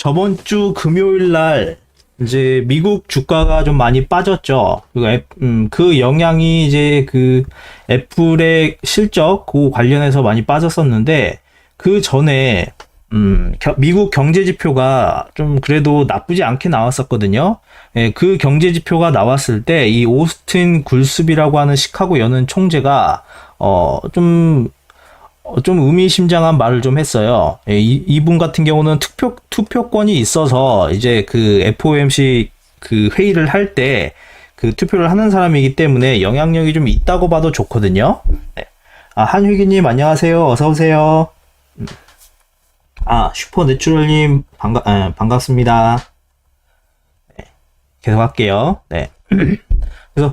저번 주 금요일 날 이제 미국 주가가 좀 많이 빠졌죠. 그 영향이 이제 그 애플의 실적 그 관련해서 많이 빠졌었는데 그 전에 미국 경제 지표가 좀 그래도 나쁘지 않게 나왔었거든요. 예, 그 경제 지표가 나왔을 때 이 오스틴 굴스비라고 하는 시카고 연은 총재가 좀 의미심장한 말을 좀 했어요. 예, 이분 같은 경우는 투표권이 있어서 이제 그 FOMC 그 회의를 할 때 그 투표를 하는 사람이기 때문에 영향력이 좀 있다고 봐도 좋거든요. 네. 한휘기님 안녕하세요. 어서오세요. 슈퍼내추럴님 반갑습니다. 네, 계속 할게요. 네. 그래서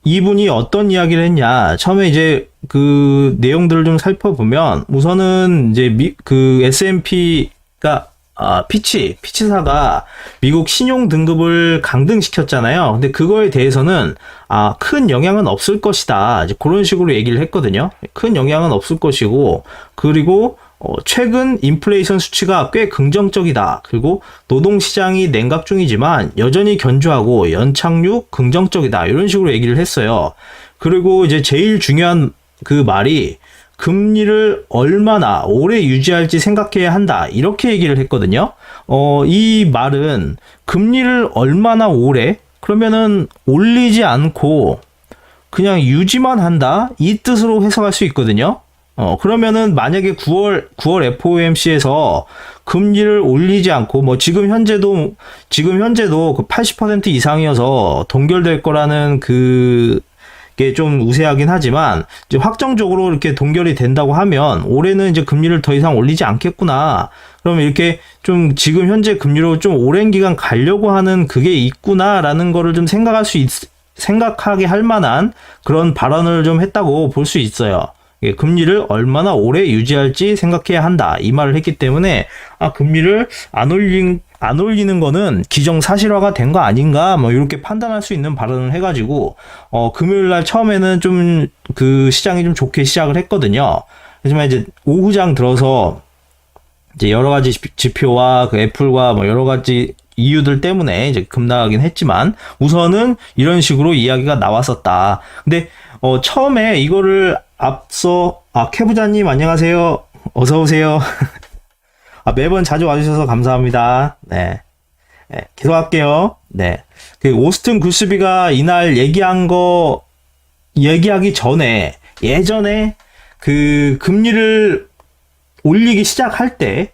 이분이 어떤 이야기를 했냐. 처음에 이제 그 내용들을 좀 살펴보면 우선은 이제 그 S&P가 피치사가 미국 신용 등급을 강등시켰잖아요. 근데 그거에 대해서는 큰 영향은 없을 것이다. 이제 그런 식으로 얘기를 했거든요. 큰 영향은 없을 것이고, 그리고 최근 인플레이션 수치가 꽤 긍정적이다. 그리고 노동시장이 냉각 중이지만 여전히 견조하고 연착륙 긍정적이다. 이런 식으로 얘기를 했어요. 그리고 이제 제일 중요한 그 말이 금리를 얼마나 오래 유지할지 생각해야 한다. 이렇게 얘기를 했거든요. 이 말은 금리를 얼마나 오래? 그러면은 올리지 않고 그냥 유지만 한다. 이 뜻으로 해석할 수 있거든요. 그러면은 만약에 9월 FOMC에서 금리를 올리지 않고 지금 현재도 그 80% 이상이어서 동결될 거라는 그게 좀 우세하긴 하지만 이제 확정적으로 이렇게 동결이 된다고 하면 올해는 이제 금리를 더 이상 올리지 않겠구나. 그러면 이렇게 좀 지금 현재 금리로 좀 오랜 기간 가려고 하는 그게 있구나라는 거를 좀 생각하게 할 만한 그런 발언을 좀 했다고 볼 수 있어요. 금리를 얼마나 오래 유지할지 생각해야 한다. 이 말을 했기 때문에 금리를 안 올리는 거는 기정사실화가 된 거 아닌가 이렇게 판단할 수 있는 발언을 해가지고 금요일 날 처음에는 좀 그 시장이 좀 좋게 시작을 했거든요. 하지만 이제 오후장 들어서 이제 여러 가지 지표와 그 애플과 여러 가지 이유들 때문에 이제 급락하긴 했지만 우선은 이런 식으로 이야기가 나왔었다. 근데 처음에 이거를 앞서 캐부자님 안녕하세요. 어서 오세요. 매번 자주 와주셔서 감사합니다. 네, 계속할게요. 네, 그 오스틴 굴스비가 이날 얘기하기 전에 예전에 그 금리를 올리기 시작할 때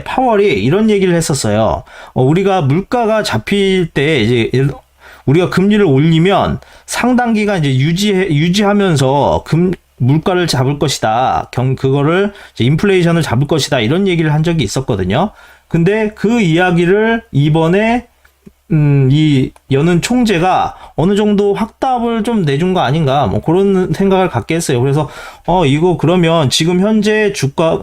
파월이 이런 얘기를 했었어요. 우리가 물가가 잡힐 때 이제 우리가 금리를 올리면 상당 기간 이제 유지하면서 물가를 잡을 것이다. 그거를 이제 인플레이션을 잡을 것이다. 이런 얘기를 한 적이 있었거든요. 근데 그 이야기를 이번에 이 여는 총재가 어느 정도 확답을 좀 내준 거 아닌가 그런 생각을 갖게 했어요. 그래서 이거 그러면 지금 현재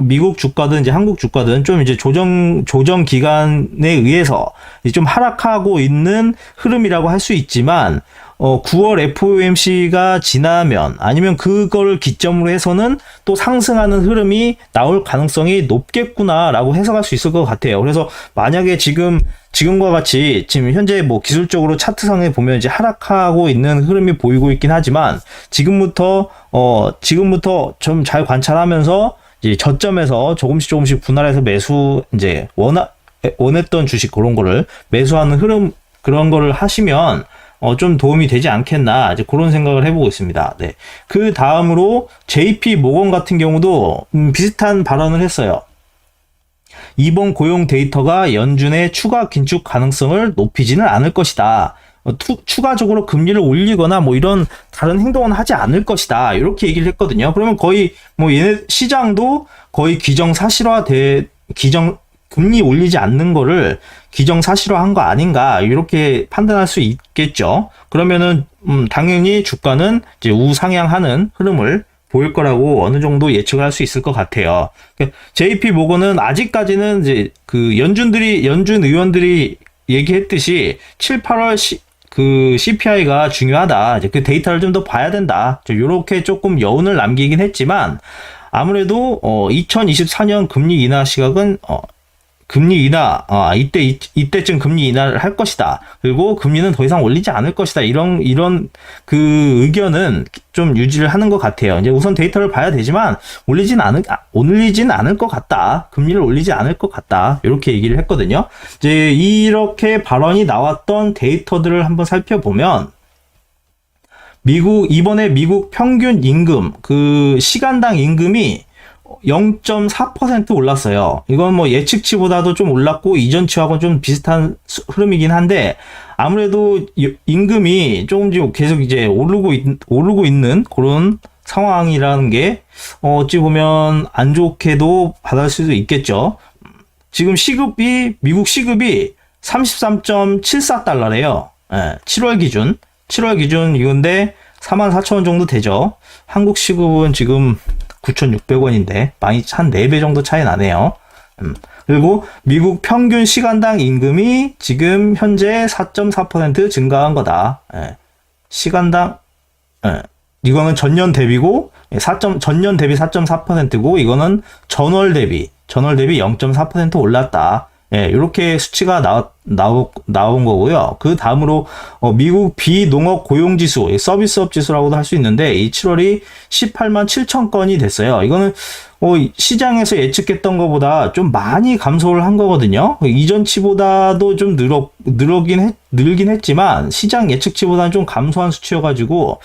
미국 주가든 이제 한국 주가든 좀 이제 조정 기간에 의해서 좀 하락하고 있는 흐름이라고 할 수 있지만 9월 FOMC가 지나면 아니면 그걸 기점으로 해서는 또 상승하는 흐름이 나올 가능성이 높겠구나라고 해석할 수 있을 것 같아요. 그래서 만약에 지금과 같이 지금 현재 기술적으로 차트상에 보면 이제 하락하고 있는 흐름이 보이고 있긴 하지만 지금부터 좀 잘 관찰하면서 이제 저점에서 조금씩 분할해서 매수 이제 원했던 주식 그런 거를 매수하는 흐름 그런 거를 하시면 좀 도움이 되지 않겠나 이제 그런 생각을 해보고 있습니다. 네. 그 다음으로 JP 모건 같은 경우도 비슷한 발언을 했어요. 이번 고용 데이터가 연준의 추가 긴축 가능성을 높이지는 않을 것이다. 추가적으로 금리를 올리거나 이런 다른 행동은 하지 않을 것이다. 이렇게 얘기를 했거든요. 그러면 거의 얘네 시장도 거의 금리 올리지 않는 거를 기정사실화한 거 아닌가 이렇게 판단할 수 있겠죠. 그러면은 당연히 주가는 이제 우상향하는 흐름을 보일 거라고 어느 정도 예측을 할 수 있을 것 같아요. JP 모건은 아직까지는 이제 그 연준 의원들이 얘기했듯이 7, 8월 그 CPI가 중요하다. 이제 그 데이터를 좀 더 봐야 된다. 이렇게 조금 여운을 남기긴 했지만 아무래도 2024년 금리 인하 시각은 금리 인하, 이때쯤 금리 인하를 할 것이다. 그리고 금리는 더 이상 올리지 않을 것이다. 이런 그 의견은 좀 유지를 하는 것 같아요. 이제 우선 데이터를 봐야 되지만, 올리진 않을 것 같다. 금리를 올리지 않을 것 같다. 이렇게 얘기를 했거든요. 이제 이렇게 발언이 나왔던 데이터들을 한번 살펴보면, 이번에 미국 평균 임금, 그 시간당 임금이 0.4% 올랐어요. 이건 뭐 예측치보다도 좀 올랐고 이전치하고 좀 비슷한 흐름이긴 한데 아무래도 임금이 조금 계속 이제 오르고 있는 그런 상황이라는 게 어찌 보면 안 좋게도 받을 수도 있겠죠. 지금 미국 시급이 33.74달러래요. 7월 기준 이건데 44,000원 정도 되죠. 한국 시급은 지금 9,600원인데 많이 한 4배 정도 차이 나네요. 그리고 미국 평균 시간당 임금이 지금 현재 4.4% 증가한 거다. 시간당 이거는 전년 대비고 전년 대비 4.4%고 이거는 전월 대비 0.4% 올랐다. 이렇게 수치가 나온 거고요. 그 다음으로 미국 비농업 고용지수, 서비스업 지수라고도 할 수 있는데 이 7월이 18만 7천 건이 됐어요. 이거는 시장에서 예측했던 것보다 좀 많이 감소를 한 거거든요. 이전치보다도 좀 늘긴 했지만 시장 예측치보다는 좀 감소한 수치여가지고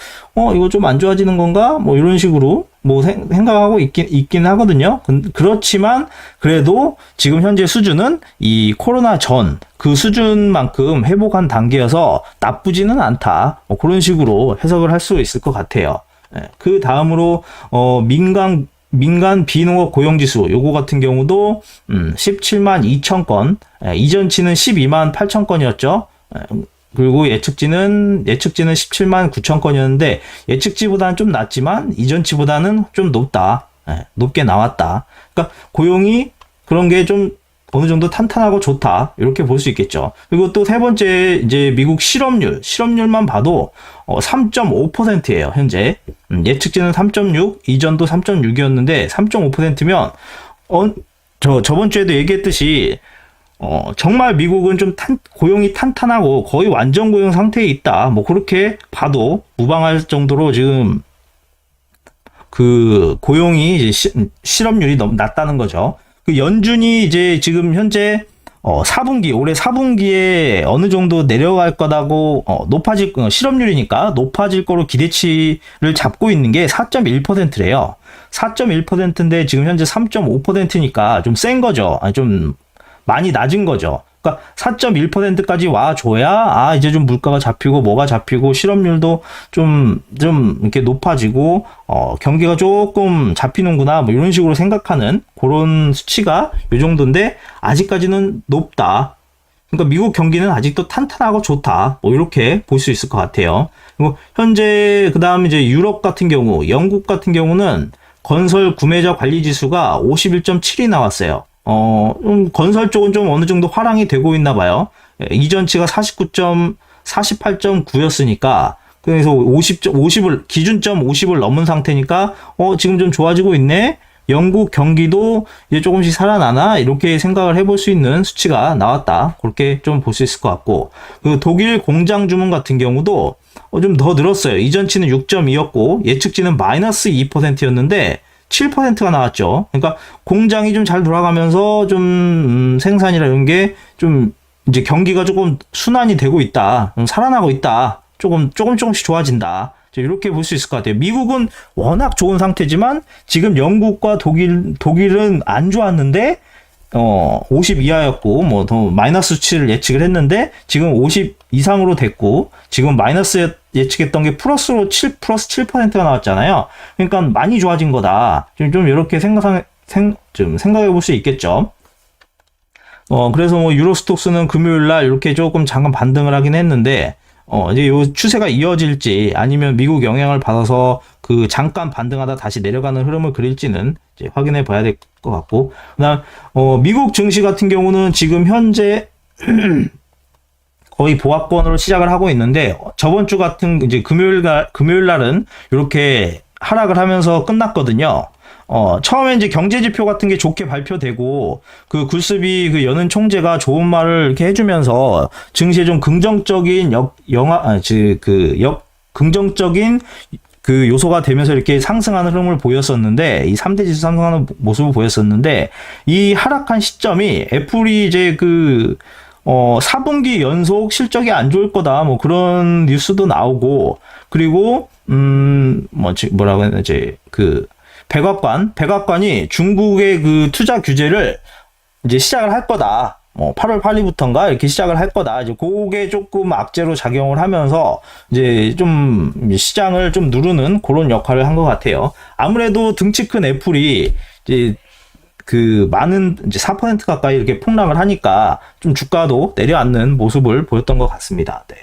이거 좀 안 좋아지는 건가? 뭐 이런 식으로 뭐 생각하고 있긴 하거든요. 그렇지만 그래도 지금 현재 수준은 이 코로나 전 그 수준만큼 회복한 단계여서 나쁘지는 않다. 그런 식으로 해석을 할 수 있을 것 같아요. 그 다음으로 민간 비농업 고용지수 요거 같은 경우도 17만 2천 건, 이전치는 12만 8천 건이었죠. 그리고 예측치는 17만 9천 건이었는데 예측치보다는 좀 낮지만 이전치보다는 좀 높게 나왔다. 그러니까 고용이 그런 게 좀 어느 정도 탄탄하고 좋다. 이렇게 볼 수 있겠죠. 그리고 또 세 번째 이제 미국 실업률만 봐도 3.5%예요, 현재. 예측치는 3.6, 이전도 3.6이었는데 3.5%면 저번 주에도 얘기했듯이 정말 미국은 좀 고용이 탄탄하고 거의 완전 고용 상태에 있다. 뭐 그렇게 봐도 무방할 정도로 지금 그 고용이 이제 실업률이 너무 낮다는 거죠. 그 연준이 이제 지금 현재 올해 4분기에 어느 정도 내려갈 거라고 실업률이니까 높아질 거로 기대치를 잡고 있는 게 4.1%래요. 4.1%인데 지금 현재 3.5%니까 좀 센 거죠. 좀 많이 낮은 거죠. 그러니까 4.1%까지 와줘야 이제 좀 물가가 잡히고 뭐가 잡히고 실업률도 좀 이렇게 높아지고 경기가 조금 잡히는구나 뭐 이런 식으로 생각하는 그런 수치가 이 정도인데 아직까지는 높다. 그러니까 미국 경기는 아직도 탄탄하고 좋다. 뭐 이렇게 볼 수 있을 것 같아요. 그리고 현재 그다음 이제 유럽 같은 경우, 영국 같은 경우는 건설 구매자 관리 지수가 51.7이 나왔어요. 건설 쪽은 좀 어느 정도 화랑이 되고 있나 봐요. 이전치가 48.9였으니까, 그래서 기준점 50을 넘은 상태니까, 지금 좀 좋아지고 있네? 영국 경기도 이제 조금씩 살아나나? 이렇게 생각을 해볼 수 있는 수치가 나왔다. 그렇게 좀 볼 수 있을 것 같고. 그 독일 공장 주문 같은 경우도 좀 더 늘었어요. 이전치는 6.2였고, 예측치는 마이너스 2%였는데, 7%가 나왔죠. 그러니까 공장이 좀 잘 돌아가면서 좀 생산이라 이런 게 좀 이제 경기가 조금 순환이 되고 있다. 살아나고 있다. 조금씩 좋아진다. 이렇게 볼 수 있을 것 같아요. 미국은 워낙 좋은 상태지만 지금 영국과 독일은 안 좋았는데 50 이하였고 뭐 더 마이너스 수치를 예측을 했는데 지금 50 이상으로 됐고 지금 마이너스 예측했던 게 플러스 7%가 나왔잖아요. 그러니까 많이 좋아진 거다. 좀 이렇게 생각해 볼 수 있겠죠. 그래서 뭐 유로스톡스는 금요일 날 이렇게 조금 잠깐 반등을 하긴 했는데 이제 요 추세가 이어질지 아니면 미국 영향을 받아서 그 잠깐 반등하다 다시 내려가는 흐름을 그릴지는 이제 확인해 봐야 될 것 같고, 그다음 미국 증시 같은 경우는 지금 현재 거의 보합권으로 시작을 하고 있는데 저번 주 같은 이제 금요일 날은 이렇게 하락을 하면서 끝났거든요. 처음에 이제 경제 지표 같은 게 좋게 발표되고, 그 굴스비 그 연은 총재가 좋은 말을 이렇게 해주면서 증시에 좀 긍정적인 긍정적인 그 요소가 되면서 이렇게 상승하는 흐름을 보였었는데, 이 3대 지수 상승하는 모습을 보였었는데, 이 하락한 시점이 애플이 이제 4분기 연속 실적이 안 좋을 거다, 뭐 그런 뉴스도 나오고, 그리고, 뭐라고 해야 되지, 백악관이 중국의 그 투자 규제를 이제 시작을 할 거다. 8월 8일부터인가 이렇게 시작을 할 거다. 이제 그게 조금 악재로 작용을 하면서 이제 좀 시장을 좀 누르는 그런 역할을 한 것 같아요. 아무래도 등치 큰 애플이 이제 많은 이제 4% 가까이 이렇게 폭락을 하니까 좀 주가도 내려앉는 모습을 보였던 것 같습니다. 네.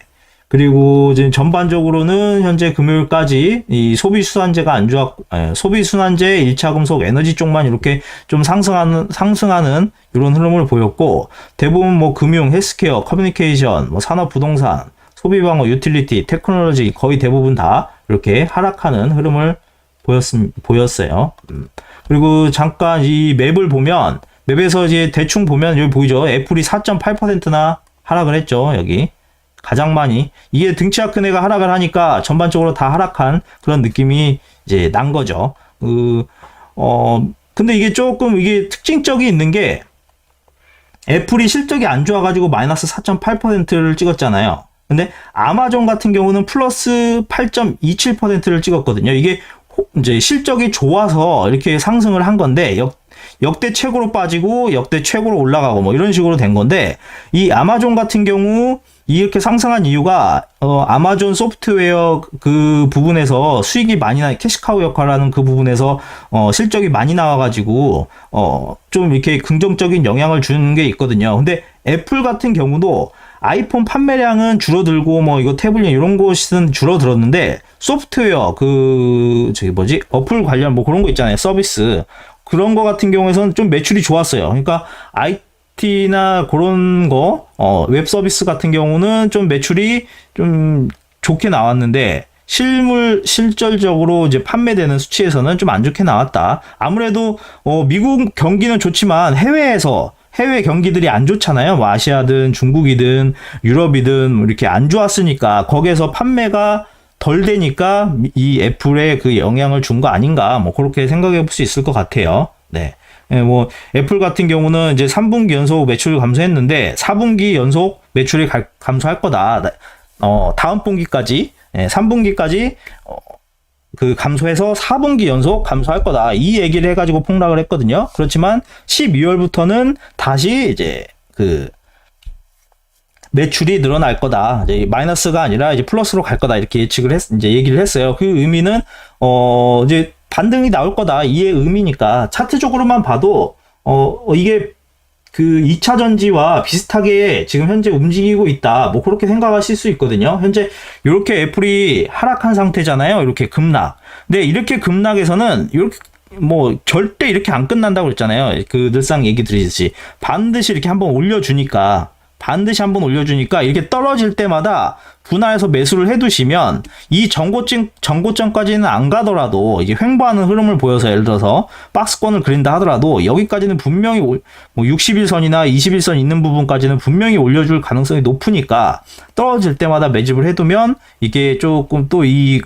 그리고 이제 전반적으로는 현재 금요일까지 이 소비순환제가 안 좋았고, 소비순환제, 1차 금속, 에너지 쪽만 이렇게 좀 상승하는 이런 흐름을 보였고, 대부분 뭐 금융, 헬스케어, 커뮤니케이션, 뭐 산업, 부동산, 소비방어, 유틸리티, 테크놀로지 거의 대부분 다 이렇게 하락하는 흐름을 보였어요. 그리고 잠깐 이 맵을 보면, 맵에서 이제 대충 보면 여기 보이죠? 애플이 4.8%나 하락을 했죠, 여기. 가장 많이. 이게 등치가 큰 애가 하락을 하니까 전반적으로 다 하락한 그런 느낌이 이제 난 거죠. 근데 이게 조금 이게 특징적이 있는 게, 애플이 실적이 안 좋아가지고 마이너스 4.8%를 찍었잖아요. 근데 아마존 같은 경우는 플러스 8.27%를 찍었거든요. 이게 이제 실적이 좋아서 이렇게 상승을 한 건데, 역대 최고로 빠지고 역대 최고로 올라가고 뭐 이런 식으로 된 건데, 이 아마존 같은 경우 이렇게 상승한 이유가 아마존 소프트웨어 그 부분에서 수익이 많이 캐시카우 역할을 하는 그 부분에서 실적이 많이 나와가지고 좀 이렇게 긍정적인 영향을 주는 게 있거든요. 근데 애플 같은 경우도 아이폰 판매량은 줄어들고 뭐 이거 태블릿 이런 것은 줄어들었는데, 소프트웨어 어플 관련 뭐 그런 거 있잖아요, 서비스 그런 거 같은 경우에는 좀 매출이 좋았어요. 그러니까 IT나 그런 거, 웹 서비스 같은 경우는 좀 매출이 좀 좋게 나왔는데, 실질적으로 이제 판매되는 수치에서는 좀 안 좋게 나왔다. 아무래도, 미국 경기는 좋지만 해외 경기들이 안 좋잖아요. 뭐 아시아든 중국이든 유럽이든 뭐 이렇게 안 좋았으니까, 거기에서 판매가 덜 되니까 이 애플에 그 영향을 준 거 아닌가, 뭐 그렇게 생각해 볼 수 있을 것 같아요. 네. 뭐 애플 같은 경우는 이제 3분기 연속 매출을 감소했는데 4분기 연속 매출이 감소할 거다. 다음 분기까지 3분기까지 그 감소해서 4분기 연속 감소할 거다. 이 얘기를 해가지고 폭락을 했거든요. 그렇지만 12월부터는 다시 이제 매출이 늘어날 거다. 이제 마이너스가 아니라 이제 플러스로 갈 거다. 이렇게 이제 얘기를 했어요. 그 의미는 이제 반등이 나올 거다. 이의 의미니까 차트적으로만 봐도 이게 그 2차 전지와 비슷하게 지금 현재 움직이고 있다. 뭐 그렇게 생각하실 수 있거든요. 현재 이렇게 애플이 하락한 상태잖아요. 이렇게 급락. 근데 이렇게 급락에서는 이렇게 뭐 절대 이렇게 안 끝난다고 그랬잖아요. 늘상 얘기 드리듯이 반드시 이렇게 한번 올려주니까 이렇게 떨어질 때마다 분할해서 매수를 해두시면, 이 정고점까지는 안 가더라도 이게 횡보하는 흐름을 보여서, 예를 들어서 박스권을 그린다 하더라도 여기까지는 분명히 뭐 60일선이나 20일선 있는 부분까지는 분명히 올려줄 가능성이 높으니까, 떨어질 때마다 매집을 해두면 이게 조금 또 이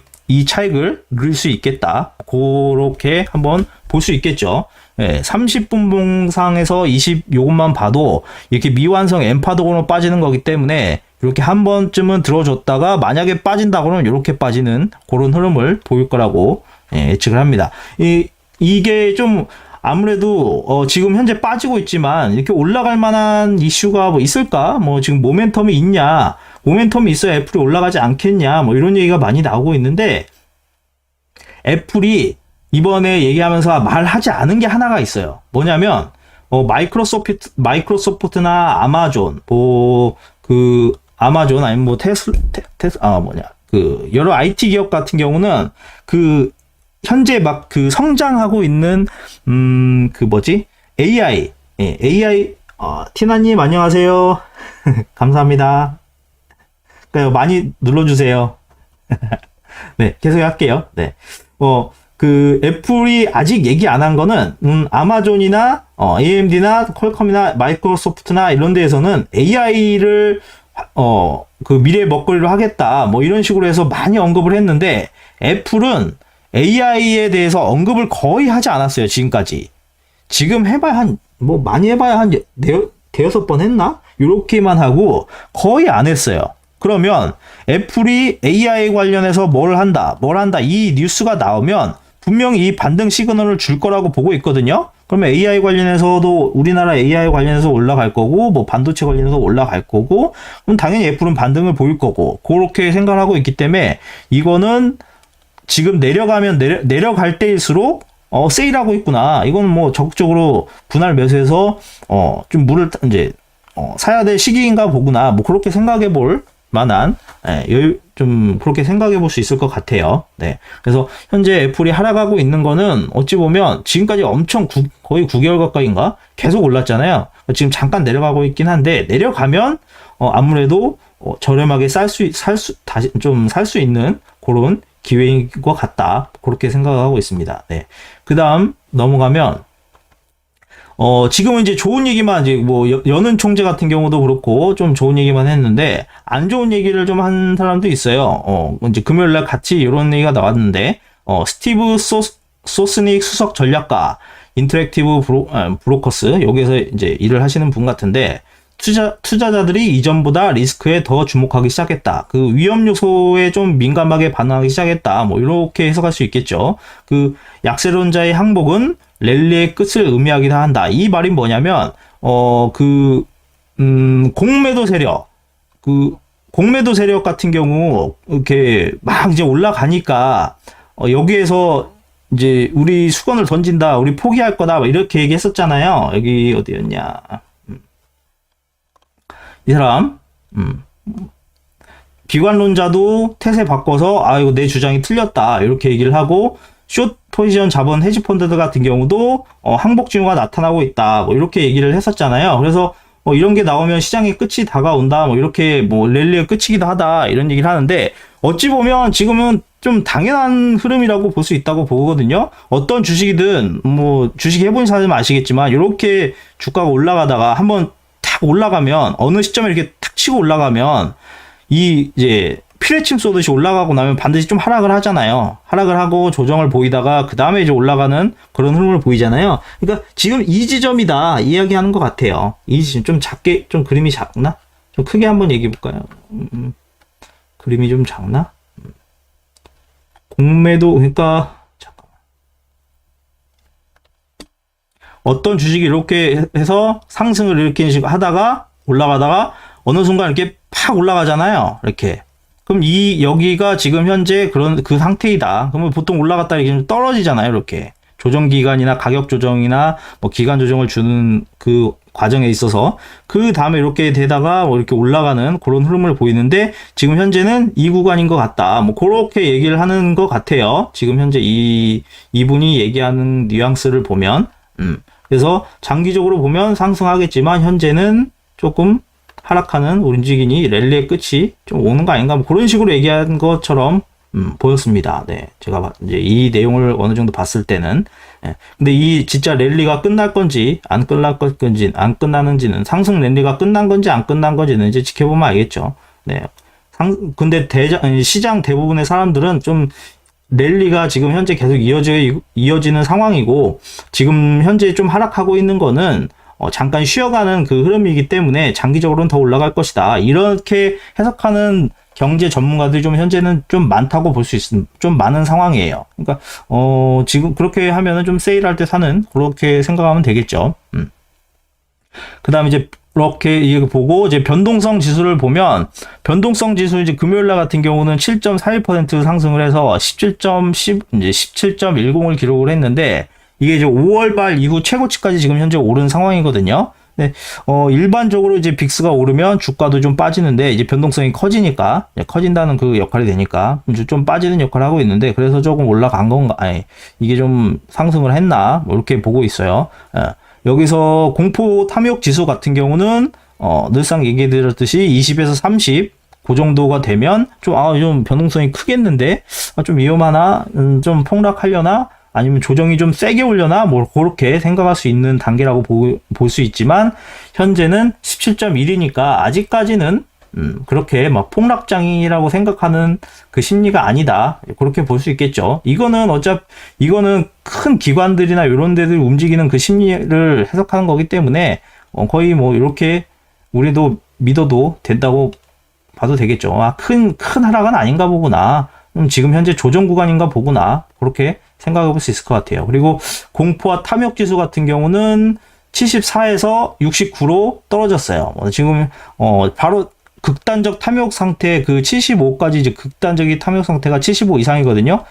차익을 누릴 수 있겠다. 그렇게 한번 볼 수 있겠죠. 30분 봉상에서 요것만 봐도 이렇게 미완성 엠파도로 빠지는 거기 때문에, 이렇게 한 번쯤은 들어줬다가 만약에 빠진다 그러면 이렇게 빠지는 그런 흐름을 보일 거라고 예측을 합니다. 이게 좀 아무래도 지금 현재 빠지고 있지만 이렇게 올라갈 만한 이슈가 뭐 있을까? 뭐 지금 모멘텀이 있냐? 모멘텀이 있어야 애플이 올라가지 않겠냐? 뭐 이런 얘기가 많이 나오고 있는데, 애플이 이번에 얘기하면서 말하지 않은 게 하나가 있어요. 뭐냐면 마이크로소프트나 아마존, 아마존 아니면 뭐 여러 IT 기업 같은 경우는 현재 막 성장하고 있는 AI, 티나님 안녕하세요. 감사합니다. 많이 눌러주세요. 네, 계속 할게요. 네. 그 애플이 아직 얘기 안 한 거는 아마존이나 AMD나 퀄컴이나 마이크로소프트나 이런 데에서는 AI를 그 미래의 먹거리로 하겠다 뭐 이런 식으로 해서 많이 언급을 했는데 애플은 AI에 대해서 언급을 거의 하지 않았어요. 지금까지. 지금 해봐야 뭐 많이 해봐야 한 대여섯 번 했나? 이렇게만 하고 거의 안 했어요. 그러면 애플이 AI 관련해서 뭘 한다 이 뉴스가 나오면 분명히 이 반등 시그널을 줄 거라고 보고 있거든요. 그러면 AI 관련해서도 우리나라 AI 관련해서 올라갈 거고 뭐 반도체 관련해서 올라갈 거고 그럼 당연히 애플은 반등을 보일 거고 그렇게 생각하고 있기 때문에 이거는 지금 내려가면 내려갈 때일수록 세일하고 있구나. 이건 뭐 적극적으로 분할 매수해서 좀 물을 이제 사야 될 시기인가 보구나. 뭐 그렇게 생각해 볼 만한 좀 그렇게 생각해 볼 수 있을 것 같아요. 네. 그래서 현재 애플이 하락하고 있는 거는 어찌 보면 지금까지 엄청 거의 9개월 가까이인가 계속 올랐잖아요. 지금 잠깐 내려가고 있긴 한데 내려가면 아무래도 저렴하게 다시 좀 살 수 있는 그런 기회인 것 같다. 그렇게 생각하고 있습니다. 네. 그 다음 넘어가면 지금은 이제 좋은 얘기만 이제 뭐 연은 총재 같은 경우도 그렇고 좀 좋은 얘기만 했는데 안 좋은 얘기를 좀 한 사람도 있어요. 이제 금요일 날 같이 이런 얘기가 나왔는데 스티브 소스닉 수석 전략가 인터랙티브 브로커스 여기서 이제 일을 하시는 분 같은데 투자자들이 이전보다 리스크에 더 주목하기 시작했다. 그 위험 요소에 좀 민감하게 반응하기 시작했다. 뭐 이렇게 해석할 수 있겠죠. 그 약세론자의 항복은 랠리의 끝을 의미하기도 한다. 이 말이 뭐냐면 공매도 세력 공매도 세력 같은 경우 이렇게 막 이제 올라가니까 여기에서 이제 우리 수건을 던진다, 우리 포기할 거다, 뭐 이렇게 얘기했었잖아요. 여기 어디였냐? 이 사람 비관론자도 태세 바꿔서 이거 내 주장이 틀렸다 이렇게 얘기를 하고 숏 포지션 자본 헤지펀드들 같은 경우도 항복 징후가 나타나고 있다 뭐 이렇게 얘기를 했었잖아요. 그래서 이런 게 나오면 시장의 끝이 다가온다 뭐 이렇게 뭐 랠리의 끝이기도 하다 이런 얘기를 하는데 어찌 보면 지금은 좀 당연한 흐름이라고 볼 수 있다고 보거든요. 어떤 주식이든 뭐 주식 해본 사람은 아시겠지만 이렇게 주가가 올라가다가 한번 탁 올라가면 어느 시점에 이렇게 탁 치고 올라가면 이제 피레침 쏘듯이 올라가고 나면 반드시 좀 하락을 하잖아요. 하락을 하고 조정을 보이다가 그 다음에 이제 올라가는 그런 흐름을 보이잖아요. 그러니까 지금 이 지점이다 이야기하는 것 같아요. 이 지점 좀 작게 좀 그림이 작나? 좀 크게 한번 얘기해 볼까요? 그림이 좀 작나? 공매도 그러니까 잠깐만. 어떤 주식이 이렇게 해서 상승을 이렇게 하다가 올라가다가 어느 순간 이렇게 팍 올라가잖아요. 이렇게. 그럼 여기가 지금 현재 그 상태이다. 그러면 보통 올라갔다 이렇게 좀 떨어지잖아요. 이렇게. 조정 기간이나 가격 조정이나 뭐 기간 조정을 주는 그 과정에 있어서 그 다음에 이렇게 되다가 뭐 이렇게 올라가는 그런 흐름을 보이는데 지금 현재는 이 구간인 것 같다. 뭐 그렇게 얘기를 하는 것 같아요. 지금 현재 이분이 얘기하는 뉘앙스를 보면 그래서 장기적으로 보면 상승하겠지만 현재는 조금 하락하는 움직임이 랠리의 끝이 좀 오는 거 아닌가 뭐 그런 식으로 얘기한 것처럼 보였습니다. 네, 제가 이제 이 내용을 어느 정도 봤을 때는 근데 이 진짜 랠리가 끝날 건지 안 끝나는지는 상승 랠리가 끝난 건지 안 끝난 건지는 이제 지켜보면 알겠죠. 네, 근데 시장 대부분의 사람들은 좀 랠리가 지금 현재 계속 이어지는 상황이고 지금 현재 좀 하락하고 있는 거는 잠깐 쉬어가는 그 흐름이기 때문에 장기적으로는 더 올라갈 것이다. 이렇게 해석하는 경제 전문가들이 좀 현재는 좀 많다고 볼 수 있습니다. 좀 많은 상황이에요. 그러니까 지금 그렇게 하면은 좀 세일할 때 사는 그렇게 생각하면 되겠죠. 그다음에 이제 이렇게 이거 보고 이제 변동성 지수를 보면 변동성 지수 이제 금요일 날 같은 경우는 7.41% 상승을 해서 17.10을 기록을 했는데 이게 이제 5월 말 이후 최고치까지 지금 현재 오른 상황이거든요. 네, 일반적으로 이제 빅스가 오르면 주가도 좀 빠지는데 이제 변동성이 커지니까 커진다는 그 역할이 되니까 좀 빠지는 역할을 하고 있는데 그래서 조금 올라간 건가? 아니, 이게 좀 상승을 했나? 뭐 이렇게 보고 있어요. 여기서 공포 탐욕 지수 같은 경우는 늘상 얘기해 드렸듯이 20에서 30 그 정도가 되면 좀 변동성이 크겠는데, 좀 위험하나, 좀 폭락하려나, 아니면 조정이 좀 세게 오려나, 뭐 그렇게 생각할 수 있는 단계라고 볼 수 있지만, 현재는 17.1이니까 아직까지는 그렇게 막 폭락장이라고 생각하는 그 심리가 아니다. 그렇게 볼 수 있겠죠. 이거는 큰 기관들이나 이런 데들 움직이는 그 심리를 해석하는 거기 때문에, 거의 뭐 이렇게 우리도 믿어도 된다고 봐도 되겠죠. 큰 하락은 아닌가 보구나. 지금 현재 조정 구간인가 보구나. 그렇게 생각해 볼 수 있을 것 같아요. 그리고 공포와 탐욕 지수 같은 경우는 74에서 69로 떨어졌어요. 지금, 바로 극단적 탐욕 상태, 그 75까지 이제 극단적인 탐욕 상태가 75 이상이거든요.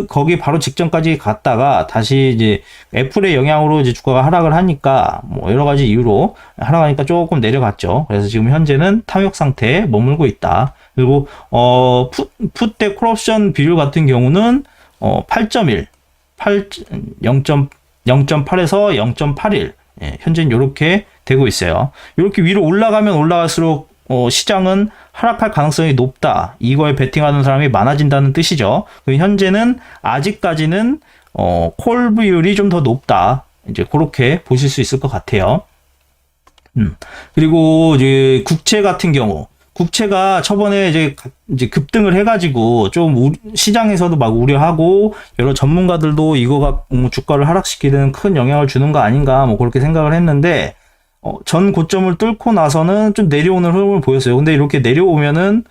거기 바로 직전까지 갔다가 다시 이제 애플의 영향으로 이제 주가가 하락을 하니까 뭐 여러 가지 이유로 하락하니까 조금 내려갔죠. 그래서 지금 현재는 탐욕 상태에 머물고 있다. 그리고, 풋대 콜옵션 비율 같은 경우는, 8.1, 0.8에서 0.81. 예, 현재는 이렇게 되고 있어요. 이렇게 위로 올라가면 올라갈수록 시장은 하락할 가능성이 높다. 이거에 베팅하는 사람이 많아진다는 뜻이죠. 현재는 아직까지는 콜 비율이 좀 더 높다. 이제 그렇게 보실 수 있을 것 같아요. 그리고 이제 국채 같은 경우, 국채가 저번에 이제 급등을 해가지고 좀 시장에서도 막 우려하고 여러 전문가들도 이거가 주가를 하락시키는 큰 영향을 주는 거 아닌가 뭐 그렇게 생각을 했는데, 전 고점을 뚫고 나서는 좀 내려오는 흐름을 보였어요. 근데 이렇게 내려오면은,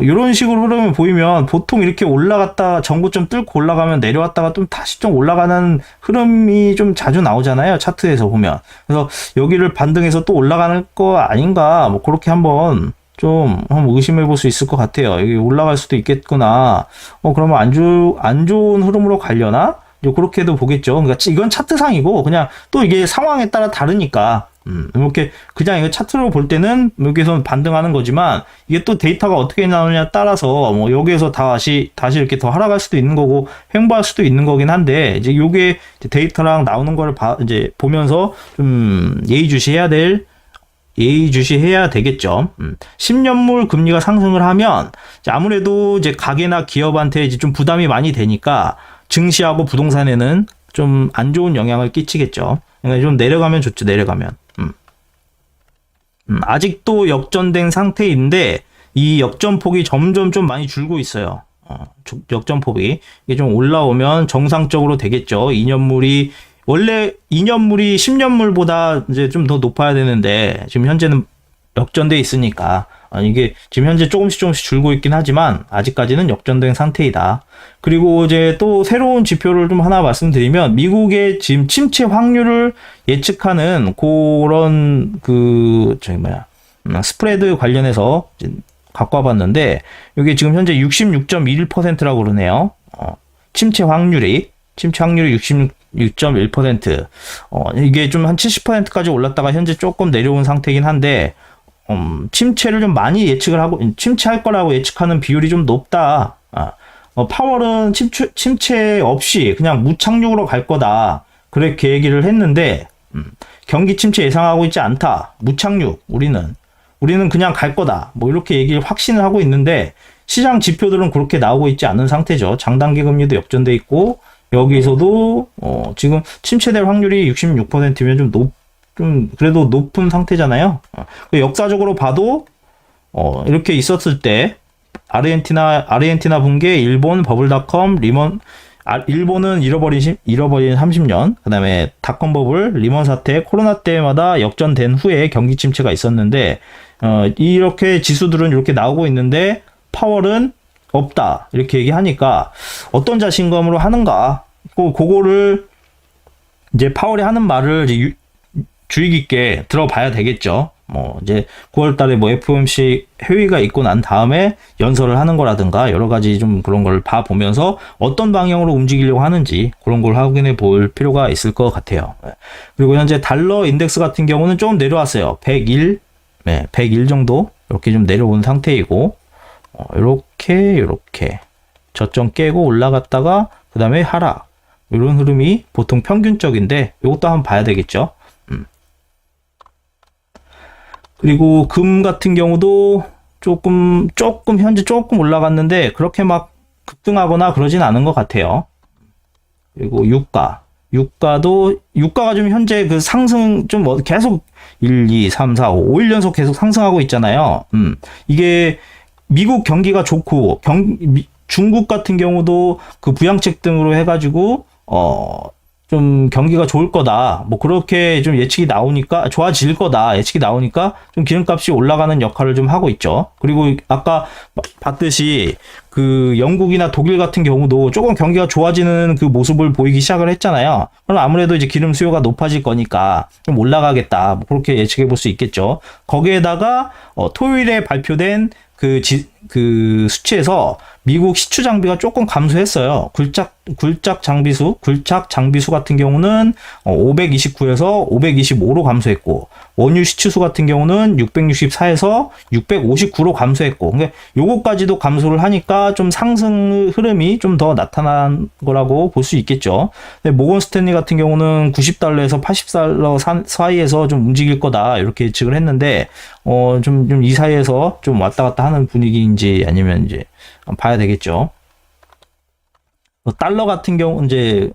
이런 식으로 흐름을 보이면 보통 이렇게 올라갔다 전고점 뚫고 올라가면 내려왔다가 좀 다시 좀 올라가는 흐름이 좀 자주 나오잖아요. 차트에서 보면. 그래서 여기를 반등해서 또 올라가는 거 아닌가 뭐 그렇게 한번 의심해 볼 수 있을 것 같아요. 여기 올라갈 수도 있겠구나. 그러면 안 좋은 흐름으로 가려나? 그렇게도 보겠죠. 그러니까 이건 차트상이고 그냥 또 이게 상황에 따라 다르니까 이렇게 그냥 이거 차트로 볼 때는 여기서 반등하는 거지만 이게 또 데이터가 어떻게 나오느냐에 따라서 뭐 여기에서 다시 이렇게 더 하락할 수도 있는 거고 횡보할 수도 있는 거긴 한데, 이제 요게 데이터랑 나오는 거를 이제 보면서 좀 예의주시해야 되겠죠. 10년물 금리가 상승을 하면 아무래도 이제 가게나 기업한테 이제 좀 부담이 많이 되니까 증시하고 부동산에는 좀 안 좋은 영향을 끼치겠죠. 그러니까 좀 내려가면 좋죠. 내려가면. 아직도 역전된 상태인데 이 역전폭이 점점 좀 많이 줄고 있어요. 역전폭이 이게 좀 올라오면 정상적으로 되겠죠. 2년물이 원래 2년물이 10년물보다 이제 좀 더 높아야 되는데 지금 현재는 역전돼 있으니까 이게 지금 현재 조금씩 줄고 있긴 하지만 아직까지는 역전된 상태이다. 그리고 이제 또 새로운 지표를 좀 하나 말씀드리면 미국의 지금 침체 확률을 예측하는 그런 스프레드 관련해서 갖고 와봤는데 이게 지금 현재 66.21%라고 그러네요. 침체 확률이 66.1%. 이게 좀 한 70%까지 올랐다가 현재 조금 내려온 상태이긴 한데, 침체를 좀 많이 침체할 거라고 예측하는 비율이 좀 높다. 파월은 침체 없이 그냥 무착륙으로 갈 거다. 그렇게 얘기를 했는데, 경기 침체 예상하고 있지 않다. 무착륙. 우리는 그냥 갈 거다. 뭐 이렇게 얘기를 확신을 하고 있는데, 시장 지표들은 그렇게 나오고 있지 않은 상태죠. 장단기 금리도 역전돼 있고, 여기서도 지금 침체될 확률이 66%면 좀 그래도 높은 상태잖아요. 역사적으로 봐도 이렇게 있었을 때 아르헨티나 붕괴, 일본 버블닷컴, 일본은 잃어버린 30년, 그다음에 닷컴 버블, 리먼 사태, 코로나 때마다 역전된 후에 경기 침체가 있었는데 이렇게 지수들은 이렇게 나오고 있는데 파월은 없다 이렇게 얘기하니까 어떤 자신감으로 하는가? 그거를 이제 파월이 하는 말을 이제 주의 깊게 들어봐야 되겠죠. 뭐 이제 9월달에 뭐 FOMC 회의가 있고 난 다음에 연설을 하는 거라든가 여러 가지 좀 그런 걸 봐보면서 어떤 방향으로 움직이려고 하는지 그런 걸 확인해 볼 필요가 있을 것 같아요. 그리고 현재 달러 인덱스 같은 경우는 좀 내려왔어요. 101 정도 이렇게 좀 내려온 상태이고. 이렇게 저점 깨고 올라갔다가 그 다음에 하락 이런 흐름이 보통 평균적인데 이것도 한번 봐야 되겠죠. 그리고 금 같은 경우도 조금 현재 조금 올라갔는데 그렇게 막 급등하거나 그러진 않은 것 같아요. 그리고 유가가 좀 현재 그 상승 좀 계속 1, 2, 3, 4, 5일 연속 계속 상승하고 있잖아요. 이게 미국 경기가 좋고 중국 같은 경우도 그 부양책 등으로 해가지고 좀 경기가 좋을 거다. 뭐 그렇게 좀 예측이 나오니까 좋아질 거다. 예측이 나오니까 좀 기름값이 올라가는 역할을 좀 하고 있죠. 그리고 아까 봤듯이 그 영국이나 독일 같은 경우도 조금 경기가 좋아지는 그 모습을 보이기 시작을 했잖아요. 그럼 아무래도 이제 기름 수요가 높아질 거니까 좀 올라가겠다. 뭐 그렇게 예측해 볼 수 있겠죠. 거기에다가 토요일에 발표된 그 수치에서 미국 시추 장비가 조금 감소했어요. 굴착 장비수 같은 경우는 529에서 525로 감소했고, 원유 시추수 같은 경우는 664에서 659로 감소했고, 그러니까 요거까지도 감소를 하니까 좀 상승 흐름이 좀 더 나타난 거라고 볼 수 있겠죠. 근데 모건 스탠리 같은 경우는 90달러에서 80달러 사이에서 좀 움직일 거다 이렇게 예측을 했는데 좀 이 사이에서 좀 왔다 갔다 하는 분위기인지 아니면 이제 봐야 되겠죠. 달러 같은 경우 이제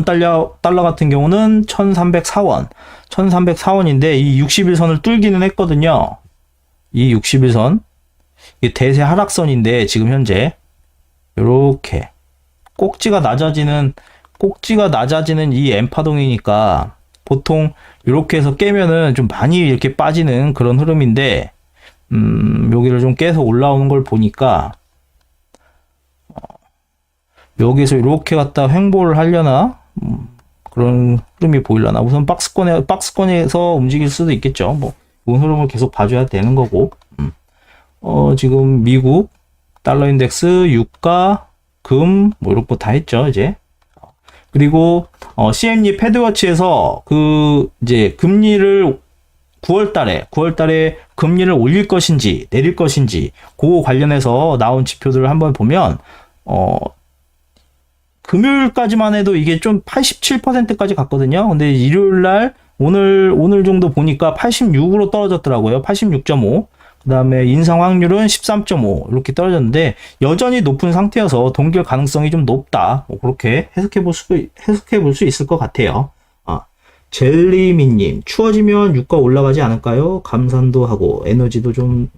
달러 같은 경우는 1304원인데 이 60일선을 뚫기는 했거든요. 이 60일선 이게 대세 하락선인데 지금 현재 이렇게 꼭지가 낮아지는 이 M파동이니까 보통 이렇게 해서 깨면은 좀 많이 이렇게 빠지는 그런 흐름인데 여기를 좀 깨서 올라오는 걸 보니까 여기서 이렇게 갖다 횡보를 하려나 그런 흐름이 보이려나. 우선 박스권에서 움직일 수도 있겠죠. 뭐 이런 흐름을 계속 봐줘야 되는 거고. 지금 미국 달러 인덱스, 유가, 금 뭐 이런 거 다 했죠 이제. 그리고 CME 패드워치에서 이제 금리를 9월달에 금리를 올릴 것인지 내릴 것인지 그거 관련해서 나온 지표들을 한번 보면 금요일까지만 해도 이게 좀 87%까지 갔거든요. 근데 일요일날 오늘 정도 보니까 86으로 떨어졌더라고요. 86.5. 그 다음에 인상 확률은 13.5 이렇게 떨어졌는데 여전히 높은 상태여서 동결 가능성이 좀 높다. 뭐 그렇게 해석해 볼 수 있을 것 같아요. 젤리미님, 추워지면 유가 올라가지 않을까요? 감산도 하고 에너지도 좀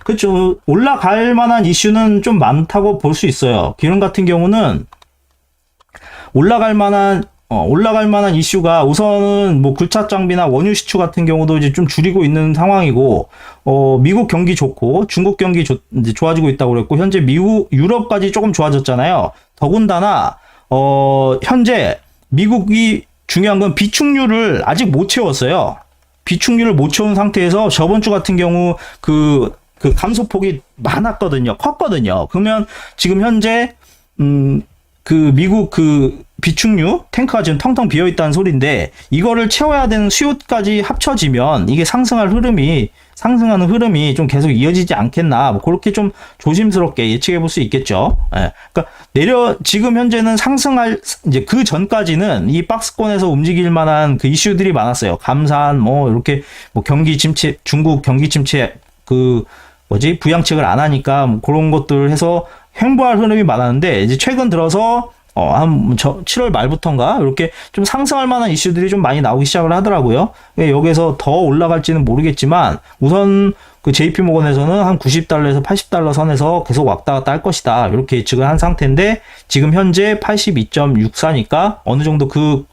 그렇죠. 올라갈 만한 이슈는 좀 많다고 볼 수 있어요. 기름 같은 경우는 올라갈 만한 이슈가 우선은 뭐 굴착 장비나 원유 시추 같은 경우도 이제 좀 줄이고 있는 상황이고, 미국 경기 좋고 중국 경기 이제 좋아지고 있다고 그랬고, 현재 유럽까지 조금 좋아졌잖아요. 더군다나 현재 미국이 중요한 건 비축률을 아직 못 채웠어요. 비축률을 못 채운 상태에서 저번 주 같은 경우 그 감소폭이 컸거든요. 그러면 지금 현재 미국 비축류 탱크가 지금 텅텅 비어 있다는 소리인데 이거를 채워야 되는 수요까지 합쳐지면 이게 상승하는 흐름이 좀 계속 이어지지 않겠나, 뭐 그렇게 좀 조심스럽게 예측해 볼 수 있겠죠. 예. 그러니까 지금 현재는 이제 그 전까지는 이 박스권에서 움직일 만한 그 이슈들이 많았어요. 감산, 이렇게 경기 침체, 중국 경기 침체, 부양책을 안 하니까 뭐 그런 것들 해서 횡보할 흐름이 많았는데, 이제 최근 들어서 한 7월 말부터인가 이렇게 좀 상승할 만한 이슈들이 좀 많이 나오기 시작을 하더라고요. 여기서 더 올라갈지는 모르겠지만 우선 그 JP 모건에서는 한 90달러에서 80달러 선에서 계속 왔다 갔다 할 것이다 이렇게 예측을 한 상태인데, 지금 현재 82.64니까 어느 정도 그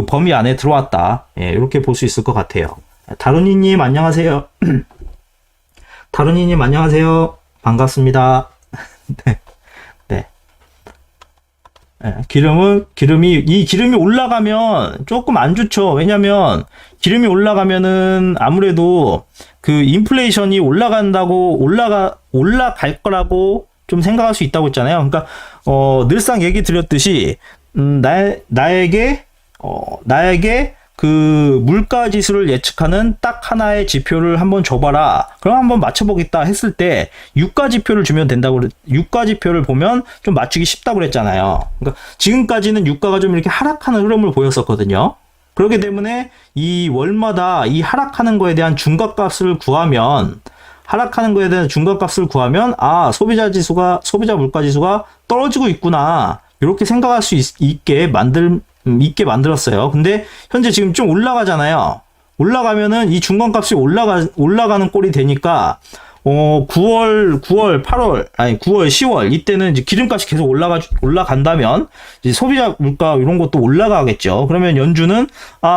범위 안에 들어왔다, 이렇게 볼 수 있을 것 같아요. 다루니님 안녕하세요. 다루니님 안녕하세요. 반갑습니다. 네. 기름이 올라가면 조금 안 좋죠. 왜냐면 기름이 올라가면은 아무래도 그 인플레이션이 올라갈 거라고 좀 생각할 수 있다고 했잖아요. 그러니까 늘상 얘기 드렸듯이 나에게 그 물가 지수를 예측하는 딱 하나의 지표를 한번 줘봐라. 그럼 한번 맞춰보겠다 했을 때 유가 지표를 주면 유가 지표를 보면 좀 맞추기 쉽다고 그랬잖아요. 그러니까 지금까지는 유가가 좀 이렇게 하락하는 흐름을 보였었거든요. 그렇기 때문에 이 월마다 이 하락하는 거에 대한 중간값을 구하면 하락하는 거에 대한 중간값을 구하면 소비자 물가 지수가 떨어지고 있구나. 이렇게 생각할 수 있게 만들었어요. 근데 현재 지금 좀 올라가잖아요. 올라가면은 이 중간값이 올라가는 꼴이 되니까 9월, 8월, 10월 이때는 이제 기름값이 계속 올라간다면 이제 소비자 물가 이런 것도 올라가겠죠. 그러면 연준은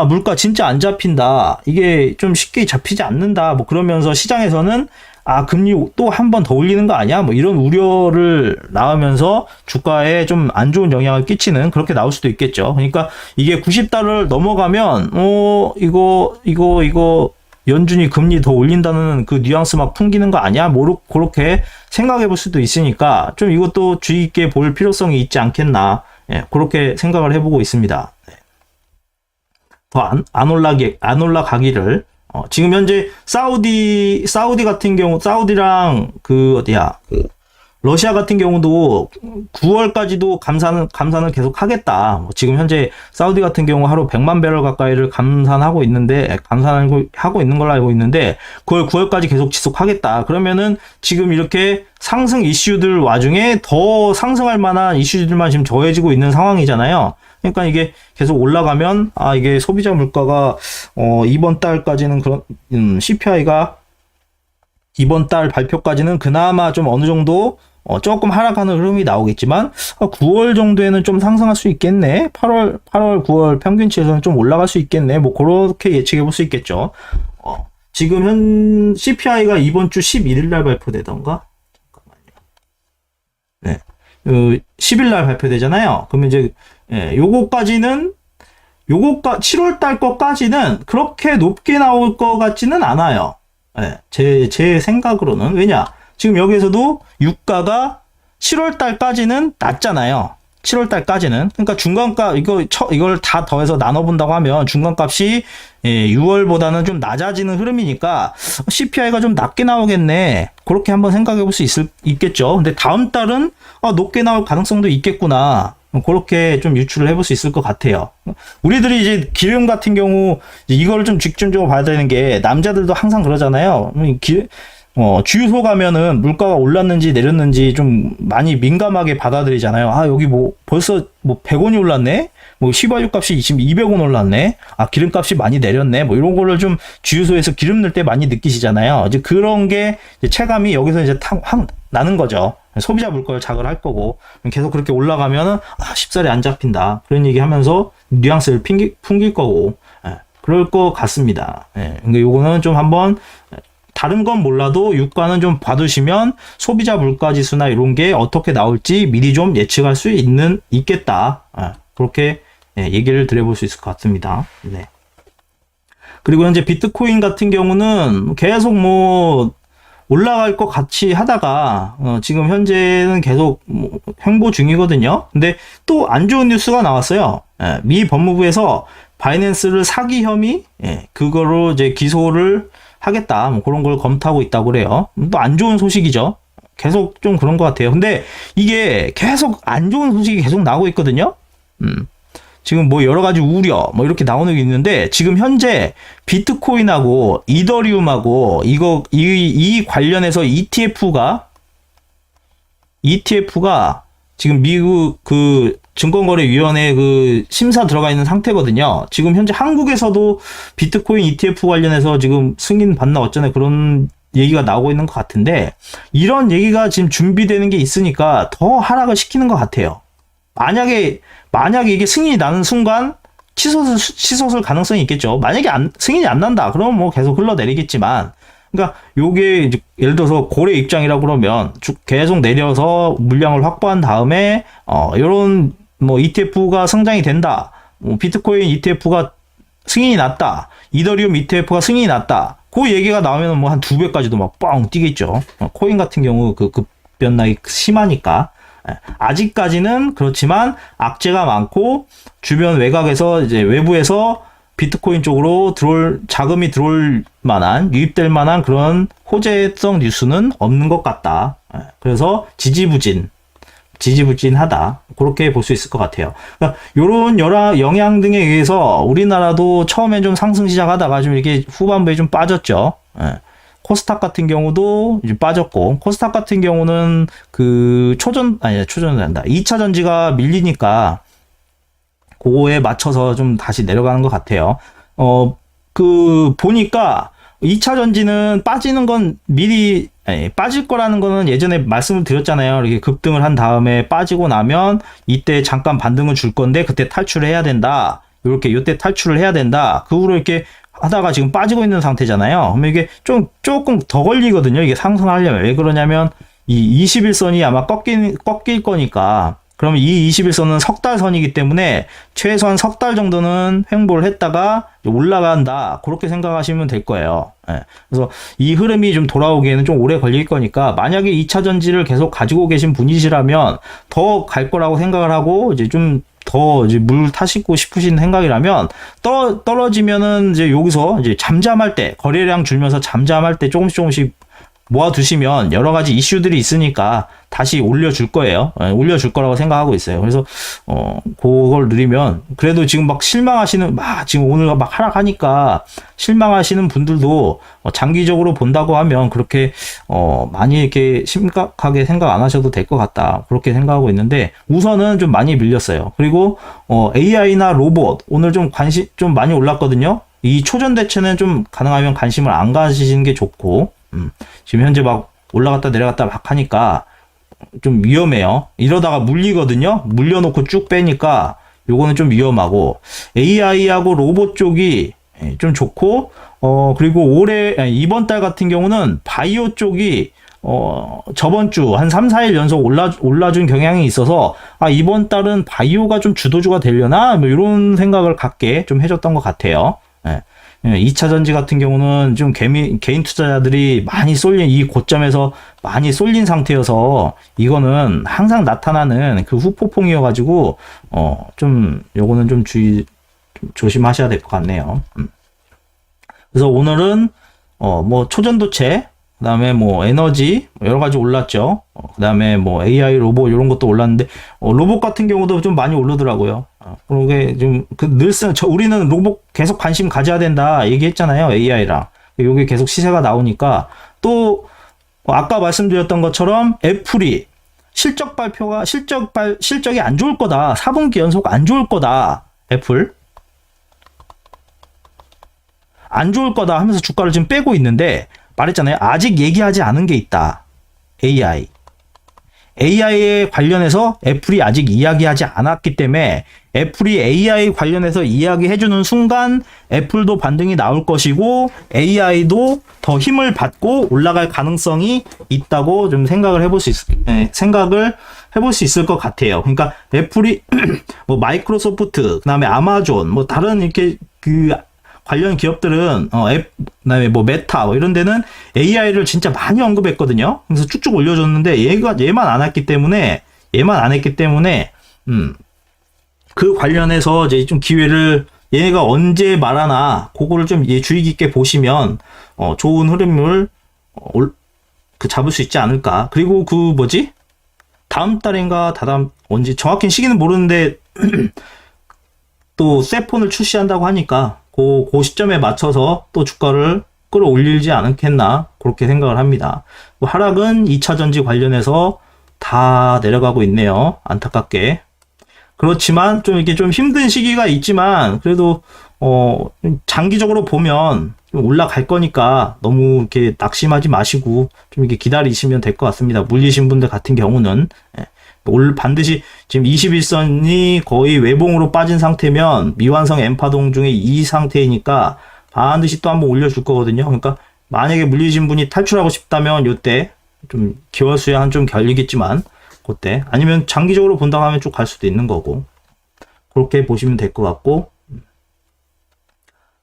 물가 진짜 안 잡힌다. 이게 좀 쉽게 잡히지 않는다. 뭐 그러면서 시장에서는 금리 또 한 번 더 올리는 거 아니야? 뭐 이런 우려를 낳으면서 주가에 좀 안 좋은 영향을 끼치는 그렇게 나올 수도 있겠죠. 그러니까 이게 90달러를 넘어가면 이거 연준이 금리 더 올린다는 그 뉘앙스 막 풍기는 거 아니야? 뭐 그렇게 생각해 볼 수도 있으니까 좀 이것도 주의 있게 볼 필요성이 있지 않겠나. 예, 그렇게 생각을 해보고 있습니다. 더 안 올라가기를. 지금 현재 사우디 같은 경우, 사우디랑 러시아 같은 경우도 9월까지도 감산을 계속 하겠다. 지금 현재 사우디 같은 경우 하루 100만 배럴 가까이를 감산하고 있는 걸로 알고 있는데, 그걸 9월까지 계속 지속하겠다. 그러면은 지금 이렇게 상승 이슈들 와중에 더 상승할 만한 이슈들만 지금 더해지고 있는 상황이잖아요. 그러니까 이게 계속 올라가면 이게 소비자 물가가 이번 달까지는 그런 CPI가 이번 달 발표까지는 그나마 좀 어느 정도 조금 하락하는 흐름이 나오겠지만 9월 정도에는 좀 상승할 수 있겠네. 8월, 9월 평균치에서는 좀 올라갈 수 있겠네. 뭐 그렇게 예측해 볼 수 있겠죠. 지금 현 CPI가 이번 주 11일 날 발표되던가? 잠깐만요. 네. 10일 날 발표되잖아요. 그러면 이제 요거까지는 7월 달 거까지는 그렇게 높게 나올 것 같지는 않아요. 제 생각으로는. 왜냐? 지금 여기에서도 유가가 7월 달까지는 낮잖아요. 7월 달까지는. 그러니까 중간값, 이걸 다 더해서 나눠본다고 하면 중간값이 6월보다는 좀 낮아지는 흐름이니까 CPI가 좀 낮게 나오겠네. 그렇게 한번 생각해 볼 수 있겠죠. 근데 다음 달은 높게 나올 가능성도 있겠구나. 그렇게 좀 유추를 해볼 수 있을 것 같아요. 우리들이 이제 기름 같은 경우 이거를 좀 집중적으로 봐야 되는 게, 남자들도 항상 그러잖아요. 주유소 가면은 물가가 올랐는지 내렸는지 좀 많이 민감하게 받아들이잖아요. 여기 벌써 100원이 올랐네? 휘발유 값이 지금 200원 올랐네? 기름값이 많이 내렸네? 이런 거를 좀 주유소에서 기름 넣을 때 많이 느끼시잖아요. 이제 그런 게 이제 체감이 여기서 이제 확 나는 거죠. 소비자 물가를 자극을 할 거고, 계속 그렇게 올라가면은 쉽사리 안 잡힌다. 그런 얘기 하면서 뉘앙스를 풍길 거고, 그럴 것 같습니다. 그러니까 요거는 좀 한번, 다른 건 몰라도 유가는 좀 봐두시면 소비자 물가 지수나 이런 게 어떻게 나올지 미리 좀 예측할 수 있겠다. 그렇게 얘기를 드려볼 수 있을 것 같습니다. 네. 그리고 현재 비트코인 같은 경우는 계속 올라갈 것 같이 하다가 지금 현재는 계속 횡보 중이거든요. 근데 또 안 좋은 뉴스가 나왔어요. 미 법무부에서 바이낸스를 사기 혐의, 그거로 이제 기소를 하겠다. 그런 걸 검토하고 있다고 그래요. 또 안 좋은 소식이죠. 계속 좀 그런 것 같아요. 근데 이게 계속 안 좋은 소식이 계속 나오고 있거든요. 지금 여러 가지 우려 이렇게 나오는 게 있는데, 지금 현재 비트코인하고 이더리움하고 이 관련해서 ETF가 지금 미국 증권거래위원회 심사 들어가 있는 상태거든요. 지금 현재 한국에서도 비트코인 ETF 관련해서 지금 승인 받나 어쩌네 그런 얘기가 나오고 있는 것 같은데, 이런 얘기가 지금 준비되는 게 있으니까 더 하락을 시키는 것 같아요. 만약에 이게 승인이 나는 순간 치솟을 가능성이 있겠죠. 만약에 승인이 안 난다, 그러면 계속 흘러내리겠지만, 그러니까 요게 이제 예를 들어서 고래 입장이라고 그러면 계속 내려서 물량을 확보한 다음에 요런 ETF가 성장이 된다. 비트코인 ETF가 승인이 났다. 이더리움 ETF가 승인이 났다. 그 얘기가 나오면 한 2배까지도 뻥 뛰겠죠. 코인 같은 경우 급변락이 심하니까. 아직까지는 그렇지만 악재가 많고 주변 외곽에서 이제 외부에서 비트코인 쪽으로 자금이 들어올 만한, 유입될 만한 그런 호재성 뉴스는 없는 것 같다. 그래서 지지부진하다. 그렇게 볼 수 있을 것 같아요. 그러니까 요런 여러 영향 등에 의해서 우리나라도 처음엔 좀 상승 시작하다가 좀 이렇게 후반부에 좀 빠졌죠. 코스닥 같은 경우도 이제 빠졌고, 코스닥 같은 경우는 그 초전이 된다. 2차 전지가 밀리니까 그거에 맞춰서 좀 다시 내려가는 것 같아요. 보니까 2차 전지는 빠지는 건 미리, 빠질 거라는 거는 예전에 말씀을 드렸잖아요. 이렇게 급등을 한 다음에 빠지고 나면 이때 잠깐 반등을 줄 건데 그때 탈출을 해야 된다. 요때 탈출을 해야 된다. 그 후로 이렇게 하다가 지금 빠지고 있는 상태잖아요. 그러면 이게 조금 더 걸리거든요. 이게 상승하려면. 왜 그러냐면 이 21선이 아마 꺾일 거니까. 그러면 이 21선은 석 달 선이기 때문에 최소한 석 달 정도는 횡보를 했다가 올라간다. 그렇게 생각하시면 될 거예요. 그래서 이 흐름이 좀 돌아오기에는 좀 오래 걸릴 거니까 만약에 2차 전지를 계속 가지고 계신 분이시라면 더 갈 거라고 생각을 하고 이제 좀 더 이제 물 타시고 싶으신 생각이라면 떨어지면은 이제 여기서 이제 잠잠할 때 거래량 줄면서 잠잠할 때 조금씩 모아두시면 여러 가지 이슈들이 있으니까 다시 올려줄 거예요. 올려줄 거라고 생각하고 있어요. 그래서 그걸 누리면 그래도 지금 막 실망하시는 지금 오늘 막 하락하니까 실망하시는 분들도 장기적으로 본다고 하면 그렇게 많이 이렇게 심각하게 생각 안 하셔도 될 것 같다. 그렇게 생각하고 있는데 우선은 좀 많이 밀렸어요. 그리고 AI나 로봇 오늘 좀 관심 좀 많이 올랐거든요. 이 초전 대체는 좀 가능하면 관심을 안 가지시는 게 좋고 지금 현재 막 올라갔다 내려갔다 막 하니까 좀 위험해요. 이러다가 물리거든요. 물려놓고 쭉 빼니까 요거는 좀 위험하고 AI하고 로봇 쪽이 좀 좋고 그리고 이번 달 같은 경우는 바이오 쪽이 저번 주 한 3, 4일 연속 올라준 경향이 있어서 이번 달은 바이오가 좀 주도주가 되려나 뭐 이런 생각을 갖게 좀 해줬던 것 같아요. 2차 전지 같은 경우는 좀 개인 투자자들이 많이 쏠린 이 고점에서 많이 쏠린 상태여서 이거는 항상 나타나는 그 후폭풍이어가지고 좀 요거는 좀 조심하셔야 될 것 같네요. 그래서 오늘은 뭐 초전도체 그다음에 뭐 에너지 여러 가지 올랐죠. 그다음에 뭐 AI 로봇 이런 것도 올랐는데 로봇 같은 경우도 좀 많이 오르더라고요. 그러게 좀 늘상 우리는 로봇 계속 관심 가져야 된다 얘기했잖아요. AI랑 요게 계속 시세가 나오니까 또 아까 말씀드렸던 것처럼 애플이 실적이 안 좋을 거다. 4분기 연속 안 좋을 거다. 애플 안 좋을 거다 하면서 주가를 지금 빼고 있는데 말했잖아요. 아직 얘기하지 않은 게 있다. AI에 관련해서 애플이 아직 이야기하지 않았기 때문에 애플이 AI 관련해서 이야기해주는 순간 애플도 반등이 나올 것이고 AI도 더 힘을 받고 올라갈 가능성이 있다고 좀 생각을 해볼 수 있을 것 같아요. 그러니까 애플이 뭐 마이크로소프트, 그다음에 아마존, 뭐 다른 이렇게 관련 기업들은 그다음에 뭐 메타 이런 데는 AI를 진짜 많이 언급했거든요. 그래서 쭉쭉 올려줬는데 얘만 안 했기 때문에 그 관련해서 이제 좀 기회를 얘가 언제 말하나 그거를 좀 주의 깊게 보시면 좋은 흐름을 잡을 수 있지 않을까. 그리고 다음 달인가 다다음 언제 정확히 시기는 모르는데 또 새 폰을 출시한다고 하니까 그 시점에 맞춰서 또 주가를 끌어올리지 않겠나 그렇게 생각을 합니다. 하락은 2차 전지 관련해서 다 내려가고 있네요. 안타깝게. 그렇지만 좀 이렇게 좀 힘든 시기가 있지만 그래도 장기적으로 보면 좀 올라갈 거니까 너무 이렇게 낙심하지 마시고 좀 이렇게 기다리시면 될 것 같습니다. 물리신 분들 같은 경우는 반드시 지금 21선이 거의 외봉으로 빠진 상태면 미완성 N파동 중에 이 상태이니까 반드시 또 한번 올려줄 거거든요. 그러니까 만약에 물리신 분이 탈출하고 싶다면 요때 좀 기월수야 좀 결리겠지만 그때 아니면 장기적으로 본다고 하면 쭉 갈 수도 있는 거고 그렇게 보시면 될 것 같고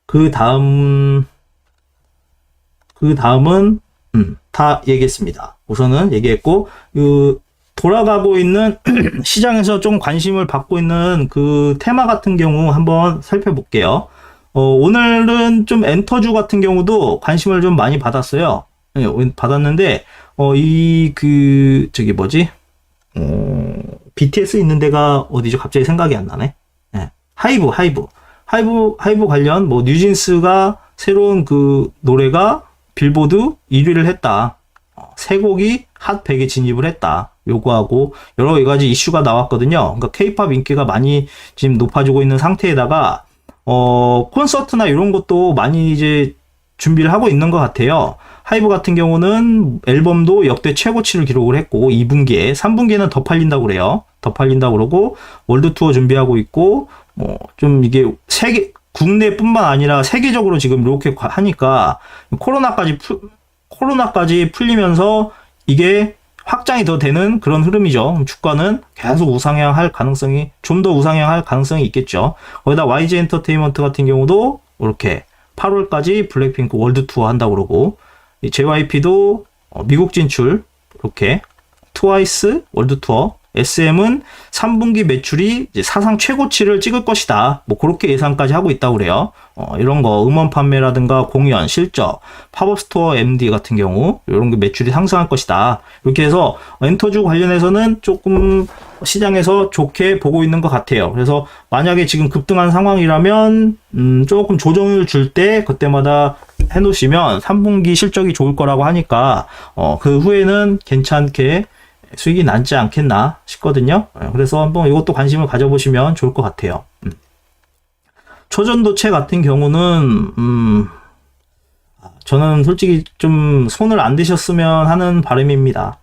그 다음은 다 얘기했습니다. 우선은 얘기했고 돌아가고 있는 시장에서 좀 관심을 받고 있는 그 테마 같은 경우 한번 살펴볼게요. 오늘은 좀 엔터주 같은 경우도 관심을 좀 많이 받았어요. 받았는데 BTS 있는 데가 어디죠? 갑자기 생각이 안 나네. 하이브 관련 뉴진스가 새로운 그 노래가 빌보드 1위를 했다. 세 곡이 핫 100에 진입을 했다. 요거하고 여러 가지 이슈가 나왔거든요. 그러니까 K-팝 인기가 많이 지금 높아지고 있는 상태에다가 콘서트나 이런 것도 많이 이제 준비를 하고 있는 것 같아요. 하이브 같은 경우는 앨범도 역대 최고치를 기록을 했고 2분기에 3분기에는 더 팔린다고 그래요. 더 팔린다고 그러고 월드 투어 준비하고 있고 좀 이게 국내뿐만 아니라 세계적으로 지금 이렇게 하니까 코로나까지 풀리면서 이게 확장이 더 되는 그런 흐름이죠. 주가는 계속 우상향할 가능성이 좀 더 우상향할 가능성이 있겠죠. 거기다 YG 엔터테인먼트 같은 경우도 이렇게 8월까지 블랙핑크 월드 투어 한다고 그러고 JYP도 미국 진출 이렇게 트와이스 월드 투어 SM은 3분기 매출이 이제 사상 최고치를 찍을 것이다. 뭐 그렇게 예상까지 하고 있다고 그래요. 이런 거 음원 판매라든가 공연, 실적, 팝업 스토어 MD 같은 경우 이런 게 매출이 상승할 것이다. 이렇게 해서 엔터주 관련해서는 조금 시장에서 좋게 보고 있는 것 같아요. 그래서 만약에 지금 급등한 상황이라면 조금 조정을 줄 때 그때마다 해놓으시면 3분기 실적이 좋을 거라고 하니까 그 후에는 괜찮게 수익이 남지 않겠나 싶거든요. 그래서 한번 이것도 관심을 가져보시면 좋을 것 같아요. 초전도체 같은 경우는 저는 솔직히 좀 손을 안 대셨으면 하는 바람입니다.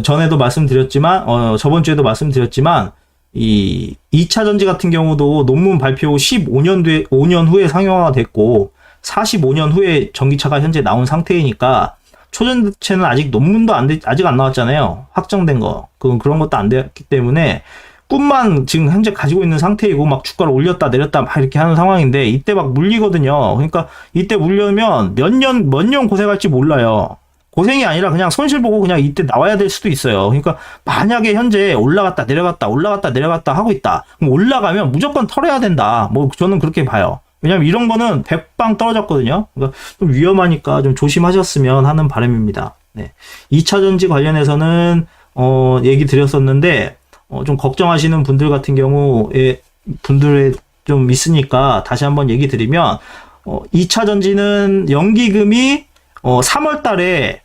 전에도 말씀드렸지만 저번 주에도 말씀드렸지만 이 2차 전지 같은 경우도 논문 발표 후 5년 후에 상용화가 됐고 45년 후에 전기차가 현재 나온 상태이니까 초전도체는 아직 논문도 아직 안 나왔잖아요. 확정된 거. 그런 것도 안 됐기 때문에 꿈만 지금 현재 가지고 있는 상태이고 막 주가를 올렸다 내렸다 막 이렇게 하는 상황인데 이때 막 물리거든요. 그러니까 이때 물려면 몇 년 고생할지 몰라요. 고생이 아니라 그냥 손실 보고 그냥 이때 나와야 될 수도 있어요. 그러니까 만약에 현재 올라갔다 내려갔다 하고 있다. 그럼 올라가면 무조건 털어야 된다. 뭐 저는 그렇게 봐요. 왜냐면 이런 거는 100방 떨어졌거든요. 그러니까 좀 위험하니까 좀 조심하셨으면 하는 바람입니다. 네. 2차 전지 관련해서는 얘기 드렸었는데 좀 걱정하시는 분들 같은 경우에 분들의 좀 있으니까 다시 한번 얘기 드리면 2차 전지는 연기금이 3월 달에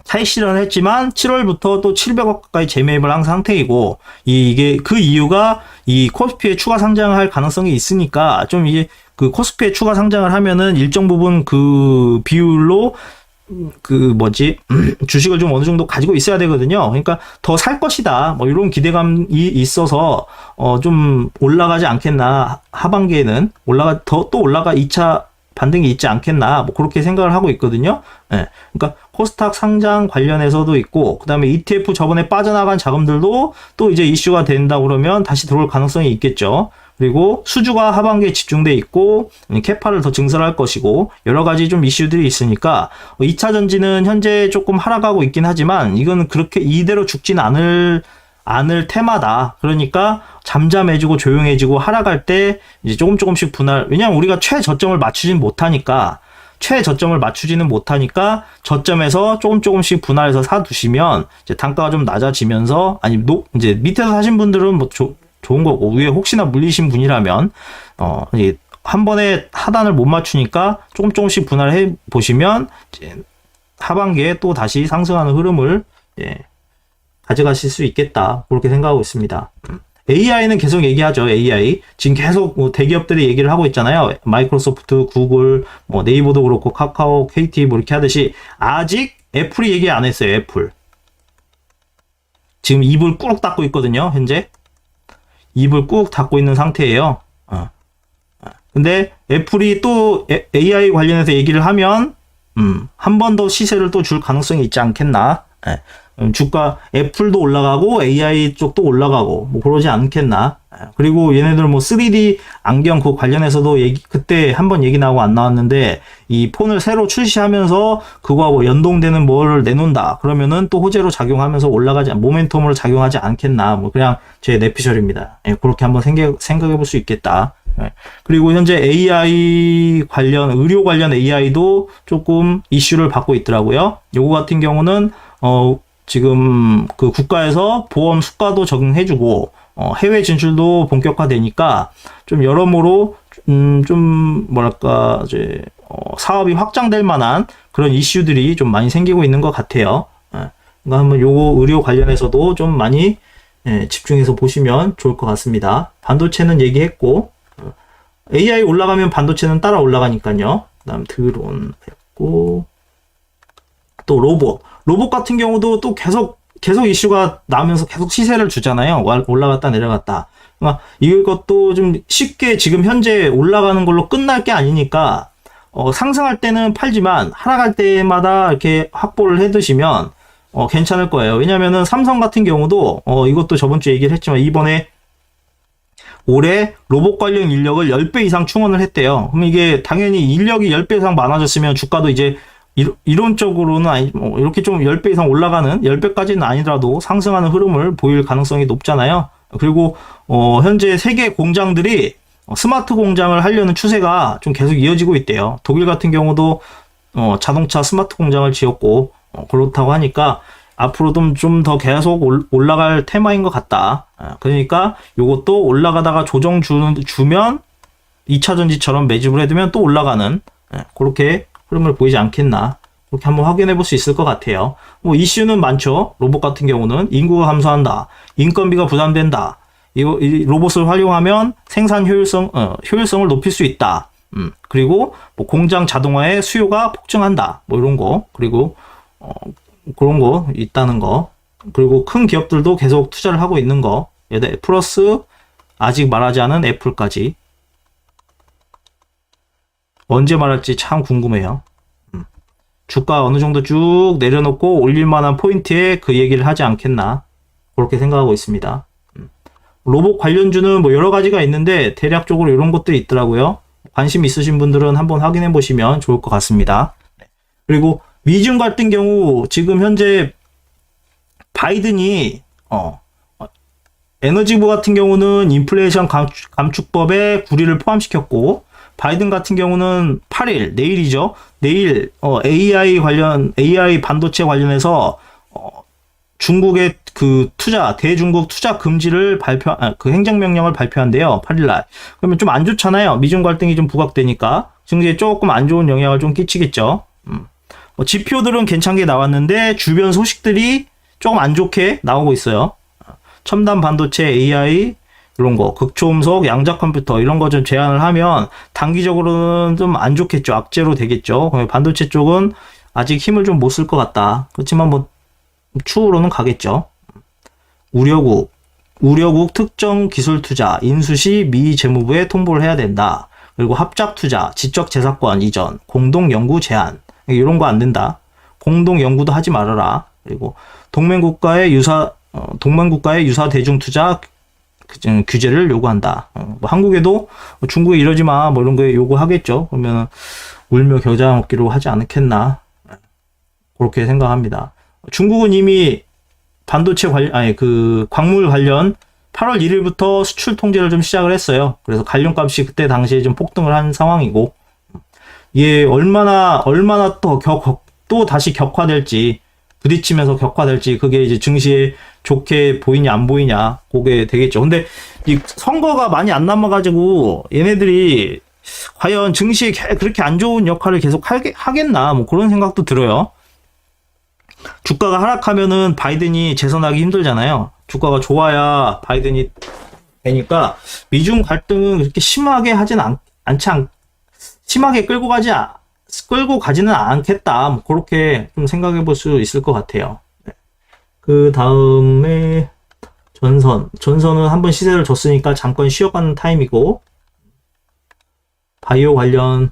차익 실현을 했지만 7월부터 또 700억 가까이 재매입을 한 상태이고 이게 그 이유가 이 코스피에 추가 상장을 할 가능성이 있으니까 좀 이게 그 코스피에 추가 상장을 하면은 일정 부분 그 비율로 주식을 좀 어느 정도 가지고 있어야 되거든요. 그러니까 더 살 것이다. 뭐 이런 기대감이 있어서 좀 올라가지 않겠나. 하반기에는 또 올라가 2차 반등이 있지 않겠나. 뭐 그렇게 생각을 하고 있거든요. 예. 그러니까 코스닥 상장 관련해서도 있고 그다음에 ETF 저번에 빠져나간 자금들도 또 이제 이슈가 된다 그러면 다시 들어올 가능성이 있겠죠. 그리고 수주가 하반기에 집중돼 있고 캐파를 더 증설할 것이고 여러 가지 좀 이슈들이 있으니까 2차 전지는 현재 조금 하락하고 있긴 하지만 이거는 그렇게 이대로 죽진 않을 테마다. 그러니까 잠잠해지고 조용해지고 하락할 때 이제 조금씩 분할. 왜냐면 우리가 최저점을 맞추지는 못하니까 저점에서 조금씩 분할해서 사두시면 이제 단가가 좀 낮아지면서 이제 밑에서 사신 분들은 뭐 좋은 거고 위에 혹시나 물리신 분이라면 이제 한 번에 하단을 못 맞추니까 조금씩 분할해 보시면 이제 하반기에 또 다시 상승하는 흐름을 가져가실 수 있겠다. 그렇게 생각하고 있습니다. AI는 계속 얘기하죠. AI. 지금 계속 대기업들이 얘기를 하고 있잖아요. 마이크로소프트, 구글, 네이버도 그렇고 카카오, KT 뭐 이렇게 하듯이 아직 애플이 얘기 안 했어요. 애플. 지금 입을 꾹 닫고 있거든요. 현재. 입을 꾹 닫고 있는 상태예요. 근데 애플이 또 AI 관련해서 얘기를 하면 한 번 더 시세를 또 줄 가능성이 있지 않겠나. 주가 애플도 올라가고 AI 쪽도 올라가고 뭐 그러지 않겠나. 그리고 얘네들 뭐 3D 안경 그 관련해서도 그때 한번 얘기 나오고 안 나왔는데 이 폰을 새로 출시하면서 그거하고 연동되는 뭐를 내놓는다. 그러면은 또 호재로 작용하면서 모멘텀으로 작용하지 않겠나. 뭐 그냥 제 내피셜입니다. 그렇게 한번 생각해 볼 수 있겠다. 그리고 현재 AI 의료 관련 AI도 조금 이슈를 받고 있더라고요. 요거 같은 경우는 지금 그 국가에서 보험 수가도 적용해주고 해외 진출도 본격화되니까 좀 여러모로 좀 뭐랄까 이제 사업이 확장될 만한 그런 이슈들이 좀 많이 생기고 있는 것 같아요. 그러니까 한번 요거 의료 관련해서도 좀 많이 집중해서 보시면 좋을 것 같습니다. 반도체는 얘기했고, AI 올라가면 반도체는 따라 올라가니까요. 그 다음 드론 했고, 또 로봇 같은 경우도 또 계속 이슈가 나오면서 계속 시세를 주잖아요. 올라갔다 내려갔다. 그러니까 이것도 좀 쉽게 지금 현재 올라가는 걸로 끝날 게 아니니까, 상승할 때는 팔지만 하락할 때마다 이렇게 확보를 해 두시면 괜찮을 거예요. 왜냐면은 삼성 같은 경우도 이것도 저번 주에 얘기를 했지만 이번에 올해 로봇 관련 인력을 10배 이상 충원을 했대요. 그럼 이게 당연히 인력이 10배 이상 많아졌으면 주가도 이제 이론적으로는 아니, 이렇게 좀 10배 이상 올라가는, 10배까지는 아니더라도 상승하는 흐름을 보일 가능성이 높잖아요. 그리고 현재 세계 공장들이 스마트 공장을 하려는 추세가 좀 계속 이어지고 있대요. 독일 같은 경우도 자동차 스마트 공장을 지었고, 그렇다고 하니까 앞으로도 좀 더 계속 올라갈 테마인 것 같다. 그러니까 요것도 올라가다가 조정 주면 2차전지처럼 매집을 해두면 또 올라가는, 그렇게 흐름을 보이지 않겠나. 그렇게 한번 확인해 볼 수 있을 것 같아요. 뭐 이슈는 많죠. 로봇 같은 경우는 인구가 감소한다, 인건비가 부담된다, 이 로봇을 활용하면 생산 효율성을 높일 수 있다. 그리고 뭐 공장 자동화의 수요가 폭증한다. 뭐 이런 거. 그리고 그런 거 있다는 거. 그리고 큰 기업들도 계속 투자를 하고 있는 거. 플러스 아직 말하지 않은 애플까지. 언제 말할지 참 궁금해요. 주가 어느 정도 쭉 내려놓고 올릴 만한 포인트에 그 얘기를 하지 않겠나. 그렇게 생각하고 있습니다. 로봇 관련주는 뭐 여러 가지가 있는데 대략적으로 이런 것들이 있더라고요. 관심 있으신 분들은 한번 확인해 보시면 좋을 것 같습니다. 그리고 미중 같은 경우 지금 현재 바이든이 에너지부 같은 경우는 인플레이션 감축법에 구리를 포함시켰고, 바이든 같은 경우는 8일 내일이죠. 내일 AI 반도체 관련해서 중국의 그 대중국 투자 금지를 그 행정명령을 발표한대요. 8일날. 그러면 좀 안 좋잖아요. 미중 갈등이 좀 부각되니까. 증시에 조금 안 좋은 영향을 좀 끼치겠죠. 지표들은 괜찮게 나왔는데 주변 소식들이 조금 안 좋게 나오고 있어요. 첨단 반도체, AI, 이런 거, 극초음속, 양자 컴퓨터, 이런 거 좀 제한을 하면 단기적으로는 좀 안 좋겠죠. 악재로 되겠죠. 반도체 쪽은 아직 힘을 좀 못 쓸 것 같다. 그렇지만 뭐 추후로는 가겠죠. 우려국 특정 기술 투자, 인수 시 미 재무부에 통보를 해야 된다. 그리고 합작 투자, 지적 재산권 이전, 공동 연구 제한, 이런 거 안 된다. 공동 연구도 하지 말아라. 그리고 동맹국가의 유사 대중 투자 규제를 요구한다. 뭐 한국에도 중국에 이러지 마, 뭐 이런 거 요구하겠죠. 그러면 울며 겨자 먹기로 하지 않겠나. 그렇게 생각합니다. 중국은 이미 반도체 광물 관련 8월 1일부터 수출 통제를 좀 시작을 했어요. 그래서 관련값이 그때 당시에 좀 폭등을 한 상황이고, 이게 얼마나 또 다시 격화될지, 부딪히면서 격화될지, 그게 이제 증시에 좋게 보이냐 안 보이냐, 그게 되겠죠. 근데 이 선거가 많이 안 남아가지고 얘네들이 과연 증시에 그렇게 안 좋은 역할을 계속 하겠나, 뭐 그런 생각도 들어요. 주가가 하락하면은 바이든이 재선하기 힘들잖아요. 주가가 좋아야 바이든이 되니까 미중 갈등은 그렇게 심하게 하진 심하게 끌고 가지는 않겠다. 뭐 그렇게 좀 생각해 볼 수 있을 것 같아요. 그 다음에 전선은 한번 시세를 줬으니까 잠깐 쉬어가는 타임이고, 바이오 관련해서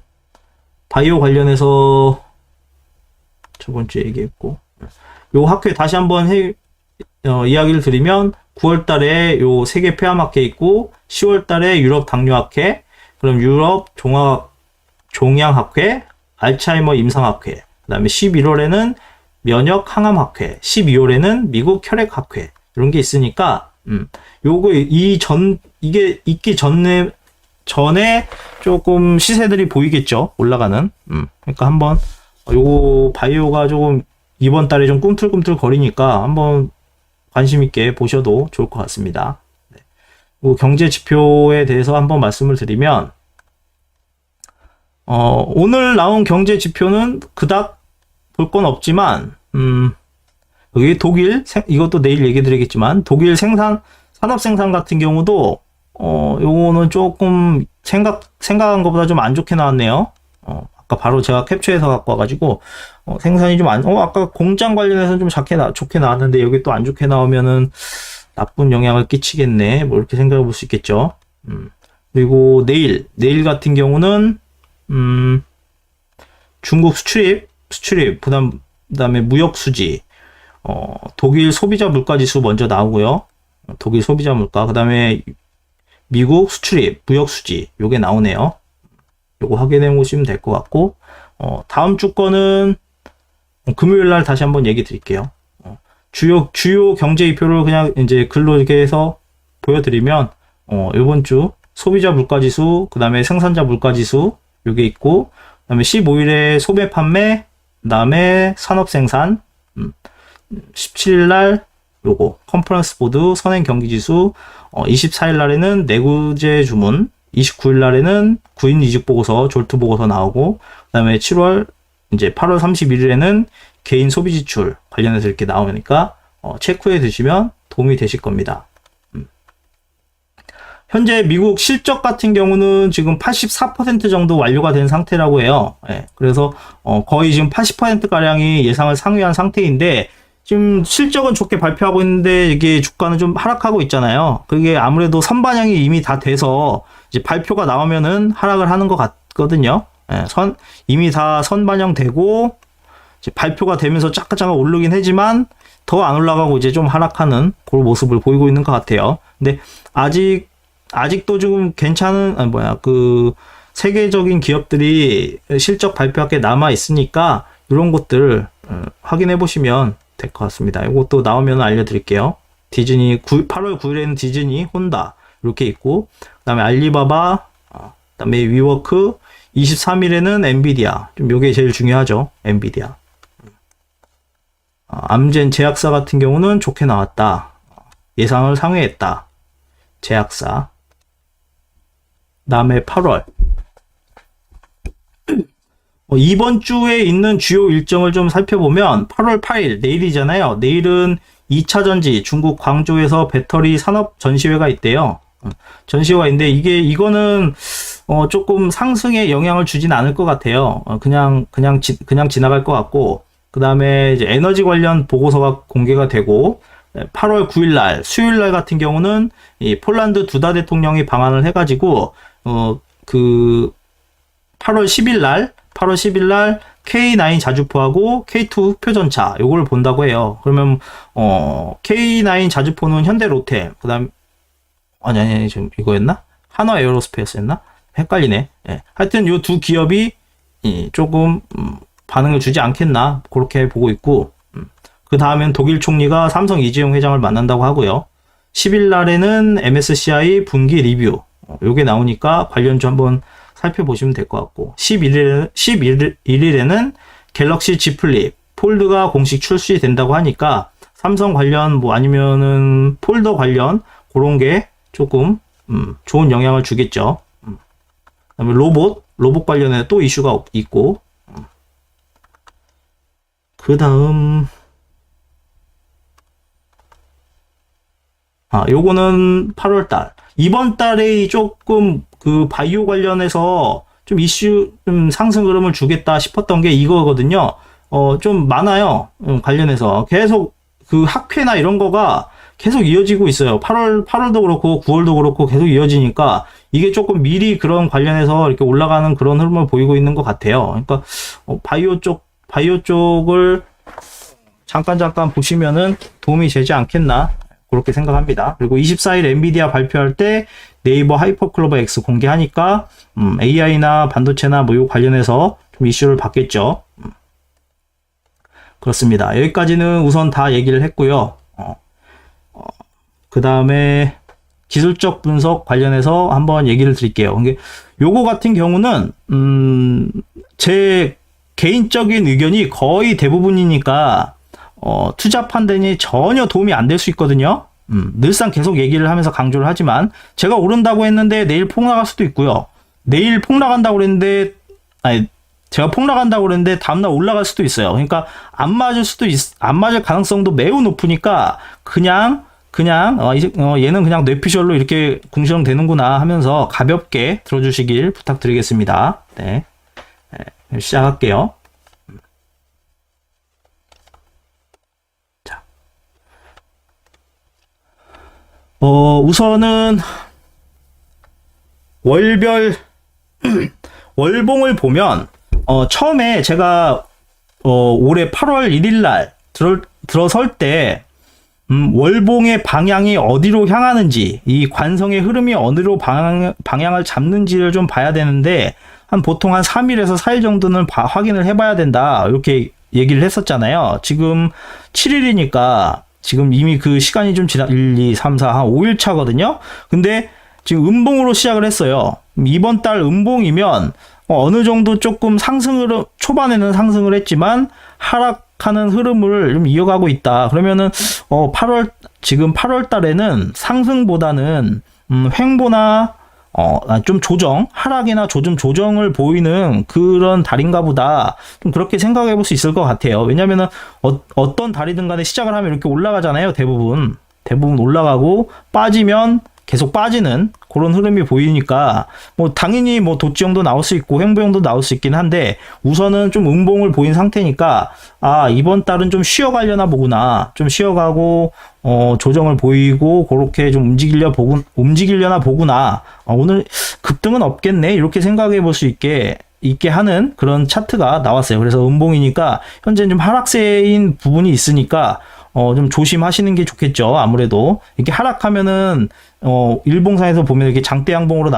저번 주에 얘기했고, 요 학회 다시 한번 이야기를 드리면 9월 달에 요 세계 폐암학회 있고, 10월 달에 유럽 당뇨학회, 그럼 유럽 종양학회, 알츠하이머 임상학회, 그 다음에 11월에는 면역 항암학회, 12월에는 미국 혈액학회, 이런 게 있으니까, 이게 있기 전에 조금 시세들이 보이겠죠. 올라가는. 그러니까 한번, 요거 바이오가 조금 이번 달에 좀 꿈틀꿈틀 거리니까 한번 관심 있게 보셔도 좋을 것 같습니다. 경제 지표에 대해서 한번 말씀을 드리면, 오늘 나온 경제 지표는 그닥 볼 건 없지만, 여기 독일, 이것도 내일 얘기 드리겠지만, 독일 산업 생산 같은 경우도, 요거는 조금 생각한 것보다 좀 안 좋게 나왔네요. 아까 바로 제가 캡처해서 갖고 와가지고, 생산이 좀 아까 공장 관련해서는 좀 좋게 나왔는데, 여기 또 안 좋게 나오면은 나쁜 영향을 끼치겠네. 뭐 이렇게 생각해 볼 수 있겠죠. 그리고 내일 같은 경우는, 중국 수출입, 그다음에 무역 수지, 독일 소비자 물가 지수 먼저 나오고요. 독일 소비자 물가, 그다음에 미국 수출입, 무역 수지, 요게 나오네요. 요거 확인해 보시면 될 것 같고, 다음 주 거는 금요일 날 다시 한번 얘기 드릴게요. 주요 경제 지표를 그냥 이제 글로 이렇게 해서 보여드리면, 이번 주 소비자 물가 지수, 그다음에 생산자 물가 지수, 요게 있고, 그다음에 15일에 소매 판매, 그다음에 산업 생산, 17일 날 요거 컨퍼런스 보드 선행 경기 지수, 24일 날에는 내구재 주문, 29일 날에는 구인 이직 보고서, 졸트 보고서 나오고, 그다음에 8월 31일에는 개인 소비 지출 관련해서 이렇게 나오니까 체크해 두시면 도움이 되실 겁니다. 현재 미국 실적 같은 경우는 지금 84% 정도 완료가 된 상태라고 해요. 예, 그래서 거의 지금 80%가량이 예상을 상회한 상태인데, 지금 실적은 좋게 발표하고 있는데 이게 주가는 좀 하락하고 있잖아요. 그게 아무래도 선반영이 이미 다 돼서 이제 발표가 나오면은 하락을 하는 것 같거든요. 예, 이미 다 선반영되고 이제 발표가 되면서 잠깐 오르긴 하지만 더 안 올라가고 이제 좀 하락하는 그런 모습을 보이고 있는 것 같아요. 근데 아직도 좀 괜찮은, 세계적인 기업들이 실적 발표할 게 남아 있으니까, 이런 것들, 확인해 보시면 될 것 같습니다. 이것도 나오면 알려드릴게요. 8월 9일에는 디즈니, 혼다, 이렇게 있고, 그 다음에 알리바바, 그 다음에 위워크, 23일에는 엔비디아, 좀 요게 제일 중요하죠. 엔비디아. 암젠 제약사 같은 경우는 좋게 나왔다. 예상을 상회했다. 제약사. 다음에 8월. 이번 주에 있는 주요 일정을 좀 살펴보면 8월 8일, 내일이잖아요. 내일은 2차 전지 중국 광저우에서 배터리 산업 전시회가 있대요. 전시회가 있는데 이거는 조금 상승에 영향을 주진 않을 것 같아요. 그냥 지나갈 것 같고, 그 다음에 이제 에너지 관련 보고서가 공개가 되고, 8월 9일 날, 수요일 날 같은 경우는 이 폴란드 두다 대통령이 방한을 해가지고, 8월 10일 날 K9 자주포하고 K2 흑표전차, 요걸 본다고 해요. 그러면, K9 자주포는 현대 로템, 그 다음, 아니, 지금 이거였나? 한화 에어로스페이스였나? 헷갈리네. 예. 하여튼 요 두 기업이, 조금, 반응을 주지 않겠나, 그렇게 보고 있고, 그 다음엔 독일 총리가 삼성 이재용 회장을 만난다고 하고요. 10일 날에는 MSCI 분기 리뷰, 요게 나오니까 관련주 한번 살펴보시면 될 것 같고, 11일에는 갤럭시 Z 플립 폴드가 공식 출시된다고 하니까 삼성 관련 아니면은 폴더 관련 그런 게 조금 좋은 영향을 주겠죠. 그다음에 로봇 관련해 또 이슈가 있고, 그 다음 요거는 8월달. 이번 달에 조금 바이오 관련해서 좀 이슈, 좀 상승 흐름을 주겠다 싶었던 게 이거거든요. 좀 많아요. 관련해서. 계속 학회나 이런 거가 계속 이어지고 있어요. 8월도 그렇고 9월도 그렇고 계속 이어지니까 이게 조금 미리 그런 관련해서 이렇게 올라가는 그런 흐름을 보이고 있는 것 같아요. 그러니까, 바이오 쪽을 잠깐 보시면은 도움이 되지 않겠나. 그렇게 생각합니다. 그리고 24일 엔비디아 발표할 때 네이버 하이퍼클로버 X 공개하니까 AI나 반도체나 요 관련해서 좀 이슈를 받겠죠. 그렇습니다. 여기까지는 우선 다 얘기를 했고요. 그 다음에 기술적 분석 관련해서 한번 얘기를 드릴게요. 요거 같은 경우는 제 개인적인 의견이 거의 대부분이니까 투자 판단이 전혀 도움이 안 될 수 있거든요. 늘상 계속 얘기를 하면서 강조를 하지만, 제가 오른다고 했는데 내일 폭락할 수도 있고요. 내일 폭락한다고 그랬는데 아니, 제가 폭락한다고 그랬는데 다음날 올라갈 수도 있어요. 그러니까 안 맞을 가능성도 매우 높으니까 얘는 그냥 뇌피셜로 이렇게 궁시렁 되는구나 하면서 가볍게 들어주시길 부탁드리겠습니다. 네. 네, 시작할게요. 자. 우선은 월봉을 보면 처음에 제가 올해 8월 1일 날 들어설 때 월봉의 방향이 어디로 향하는지, 이 관성의 흐름이 어디로 방향을 잡는지를 좀 봐야 되는데, 보통 한 3일에서 4일 정도는 확인을 해봐야 된다, 이렇게 얘기를 했었잖아요. 지금 7일이니까 지금 이미 그 시간이 좀 1, 2, 3, 4, 한 5일 차거든요. 근데 지금 음봉으로 시작을 했어요. 이번 달 음봉이면 어느 정도 조금 초반에는 상승을 했지만 하락하는 흐름을 좀 이어가고 있다. 그러면은 지금 8월 달에는 상승보다는 횡보나 좀 하락이나 조정을 보이는 그런 달인가 보다. 좀 그렇게 생각해 볼 수 있을 것 같아요. 왜냐면은 어떤 달이든 간에 시작을 하면 이렇게 올라가잖아요. 대부분 올라가고 빠지면 계속 빠지는 그런 흐름이 보이니까 당연히 도지형도 나올 수 있고 횡보형도 나올 수 있긴 한데, 우선은 좀 음봉을 보인 상태니까 이번 달은 좀 쉬어가려나 보구나, 좀 쉬어가고 조정을 보이고 그렇게 좀 움직이려나 보구나, 오늘 급등은 없겠네, 이렇게 생각해 볼 수 있게 하는 그런 차트가 나왔어요. 그래서 음봉이니까 현재는 좀 하락세인 부분이 있으니까 좀 조심하시는 게 좋겠죠. 아무래도 이렇게 하락하면은 일봉상에서 보면 이렇게 장대 음봉으로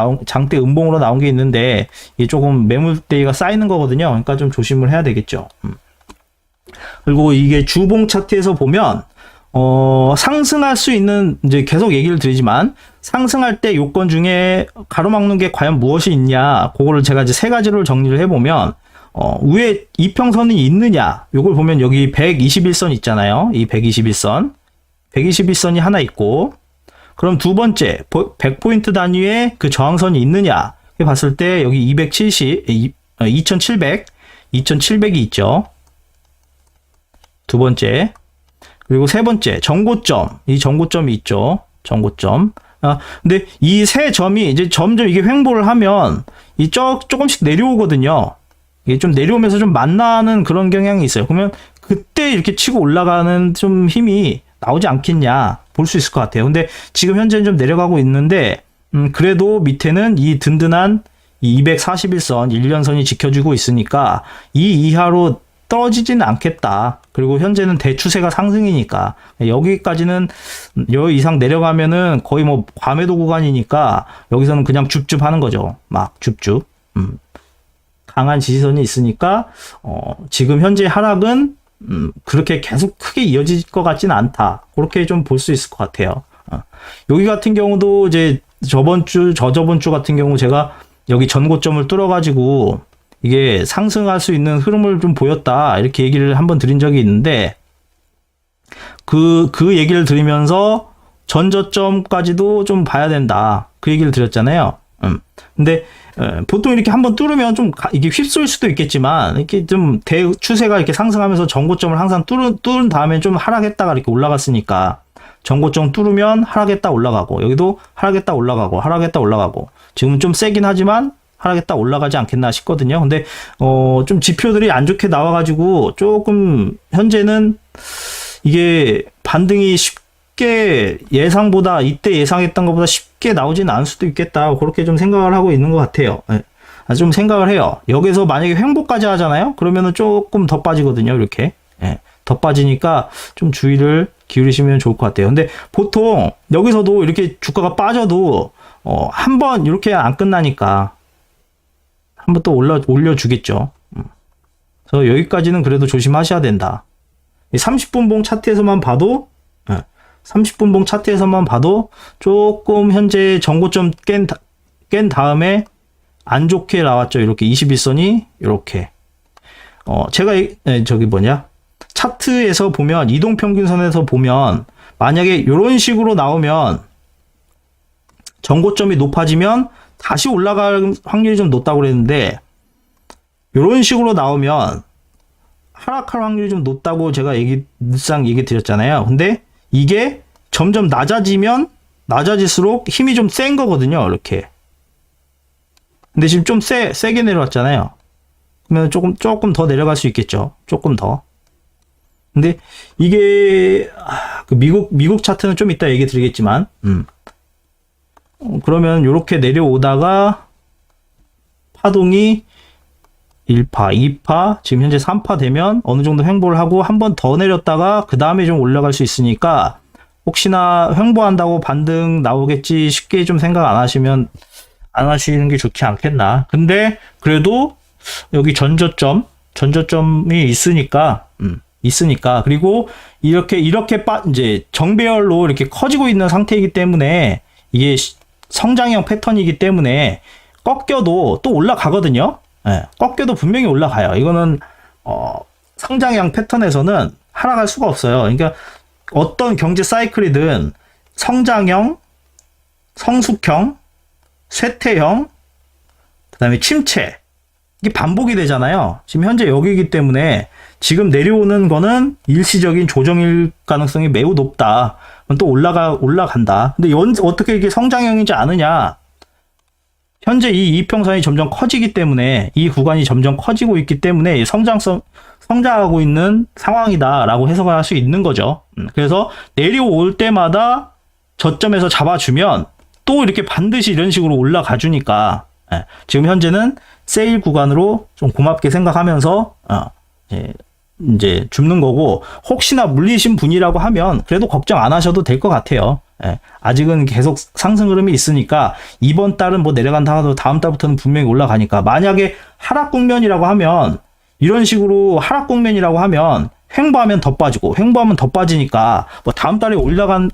나온 게 있는데, 이게 조금 매물대가 쌓이는 거거든요. 그러니까 좀 조심을 해야 되겠죠. 그리고 이게 주봉 차트에서 보면 상승할 수 있는, 이제 계속 얘기를 드리지만, 상승할 때 요건 중에 가로막는 게 과연 무엇이 있냐, 그거를 제가 이제 세 가지로 정리를 해보면, 위에 이평선이 있느냐, 요걸 보면 여기 121선 있잖아요. 이 121선이 하나 있고, 그럼 두 번째 100포인트 단위의 그 저항선이 있느냐 봤을 때 여기 2700이 있죠. 두 번째. 그리고 세 번째 이 정고점이 있죠. 정고점. 근데 이 세 점이 이제 점점 이게 횡보를 하면 조금씩 내려오거든요. 이게 좀 내려오면서 좀 만나는 그런 경향이 있어요. 그러면 그때 이렇게 치고 올라가는 좀 힘이 나오지 않겠냐 볼 수 있을 것 같아요. 근데 지금 현재는 좀 내려가고 있는데, 그래도 밑에는 이 든든한 이 241선 1년선이 지켜주고 있으니까 이 이하로 떨어지지는 않겠다. 그리고 현재는 대추세가 상승이니까 여기까지는 여기 이상 내려가면은 거의 과매도 구간이니까 여기서는 그냥 줍줍 하는 거죠. 막 줍줍. 강한 지지선이 있으니까 지금 현재 하락은 그렇게 계속 크게 이어질 것 같지는 않다. 그렇게 좀 볼 수 있을 것 같아요. 여기 같은 경우도 이제 저번 주 같은 경우 제가 여기 전고점을 뚫어가지고 이게 상승할 수 있는 흐름을 좀 보였다, 이렇게 얘기를 한번 드린 적이 있는데, 그 얘기를 드리면서 전저점까지도 좀 봐야 된다, 그 얘기를 드렸잖아요. 근데 보통 이렇게 한번 뚫으면 좀 이게 휩쓸 수도 있겠지만, 이렇게 좀 추세가 이렇게 상승하면서 전고점을 항상 뚫은 다음에 좀 하락했다가 이렇게 올라갔으니까, 전고점 뚫으면 하락했다 올라가고, 여기도 하락했다 올라가고, 지금은 좀 세긴 하지만 하락했다 올라가지 않겠나 싶거든요. 근데 좀 지표들이 안 좋게 나와가지고 조금 현재는 이게 반등이 쉽게 예상보다, 이때 예상했던 것보다 쉽게 나오지는 않을 수도 있겠다, 그렇게 좀 생각을 하고 있는 것 같아요. 좀 생각을 해요. 여기서 만약에 횡보까지 하잖아요. 그러면은 조금 더 빠지거든요. 이렇게 더 빠지니까 좀 주의를 기울이시면 좋을 것 같아요. 근데 보통 여기서도 이렇게 주가가 빠져도 한번 이렇게 안 끝나니까 한번 또 올려주겠죠. 그래서 여기까지는 그래도 조심하셔야 된다. 30분봉 차트에서만 봐도 30분봉 차트에서만 봐도 조금 현재 전고점 깬 다음에 안 좋게 나왔죠. 이렇게 21선이 이렇게 제가 차트에서 보면, 이동평균선에서 보면, 만약에 이런 식으로 나오면 전고점이 높아지면 다시 올라갈 확률이 좀 높다고 그랬는데, 이런 식으로 나오면 하락할 확률이 좀 높다고 제가 늘상 얘기 드렸잖아요. 근데 이게 점점 낮아질수록 힘이 좀 센 거거든요. 이렇게. 근데 지금 좀 세게 내려왔잖아요. 그러면 조금 더 내려갈 수 있겠죠. 조금 더. 근데 이게 그 미국 차트는 좀 이따 얘기 드리겠지만, 그러면 이렇게 내려오다가 파동이 1파, 2파, 지금 현재 3파 되면 어느 정도 횡보를 하고 한 번 더 내렸다가 그 다음에 좀 올라갈 수 있으니까 혹시나 횡보한다고 반등 나오겠지 쉽게 좀 생각 안 하시는 게 좋지 않겠나. 근데 그래도 여기 전저점이 있으니까, 그리고 이제 정배열로 이렇게 커지고 있는 상태이기 때문에 이게 성장형 패턴이기 때문에 꺾여도 또 올라가거든요. 예, 꺾여도 분명히 올라가요. 이거는 성장형 패턴에서는 하락할 수가 없어요. 그러니까 어떤 경제 사이클이든 성장형, 성숙형, 쇠퇴형, 그다음에 침체 이게 반복이 되잖아요. 지금 현재 여기이기 때문에 지금 내려오는 거는 일시적인 조정일 가능성이 매우 높다. 또 올라간다. 근데 어떻게 이게 성장형이지 않으냐? 현재 이 이평선이 점점 커지기 때문에 이 구간이 점점 커지고 있기 때문에 성장하고 있는 상황이다라고 해석을 할 수 있는 거죠. 그래서 내려올 때마다 저점에서 잡아주면 또 이렇게 반드시 이런 식으로 올라가 주니까 지금 현재는 세일 구간으로 좀 고맙게 생각하면서 이제 줍는 거고, 혹시나 물리신 분이라고 하면 그래도 걱정 안 하셔도 될 것 같아요. 아직은 계속 상승 흐름이 있으니까 이번 달은 뭐 내려간다 하더라도 다음 달부터는 분명히 올라가니까, 만약에 하락 국면이라고 하면 이런 식으로 하락 국면이라고 하면 횡보하면 더 빠지고 횡보하면 더 빠지니까 뭐 다음 달에 올라갈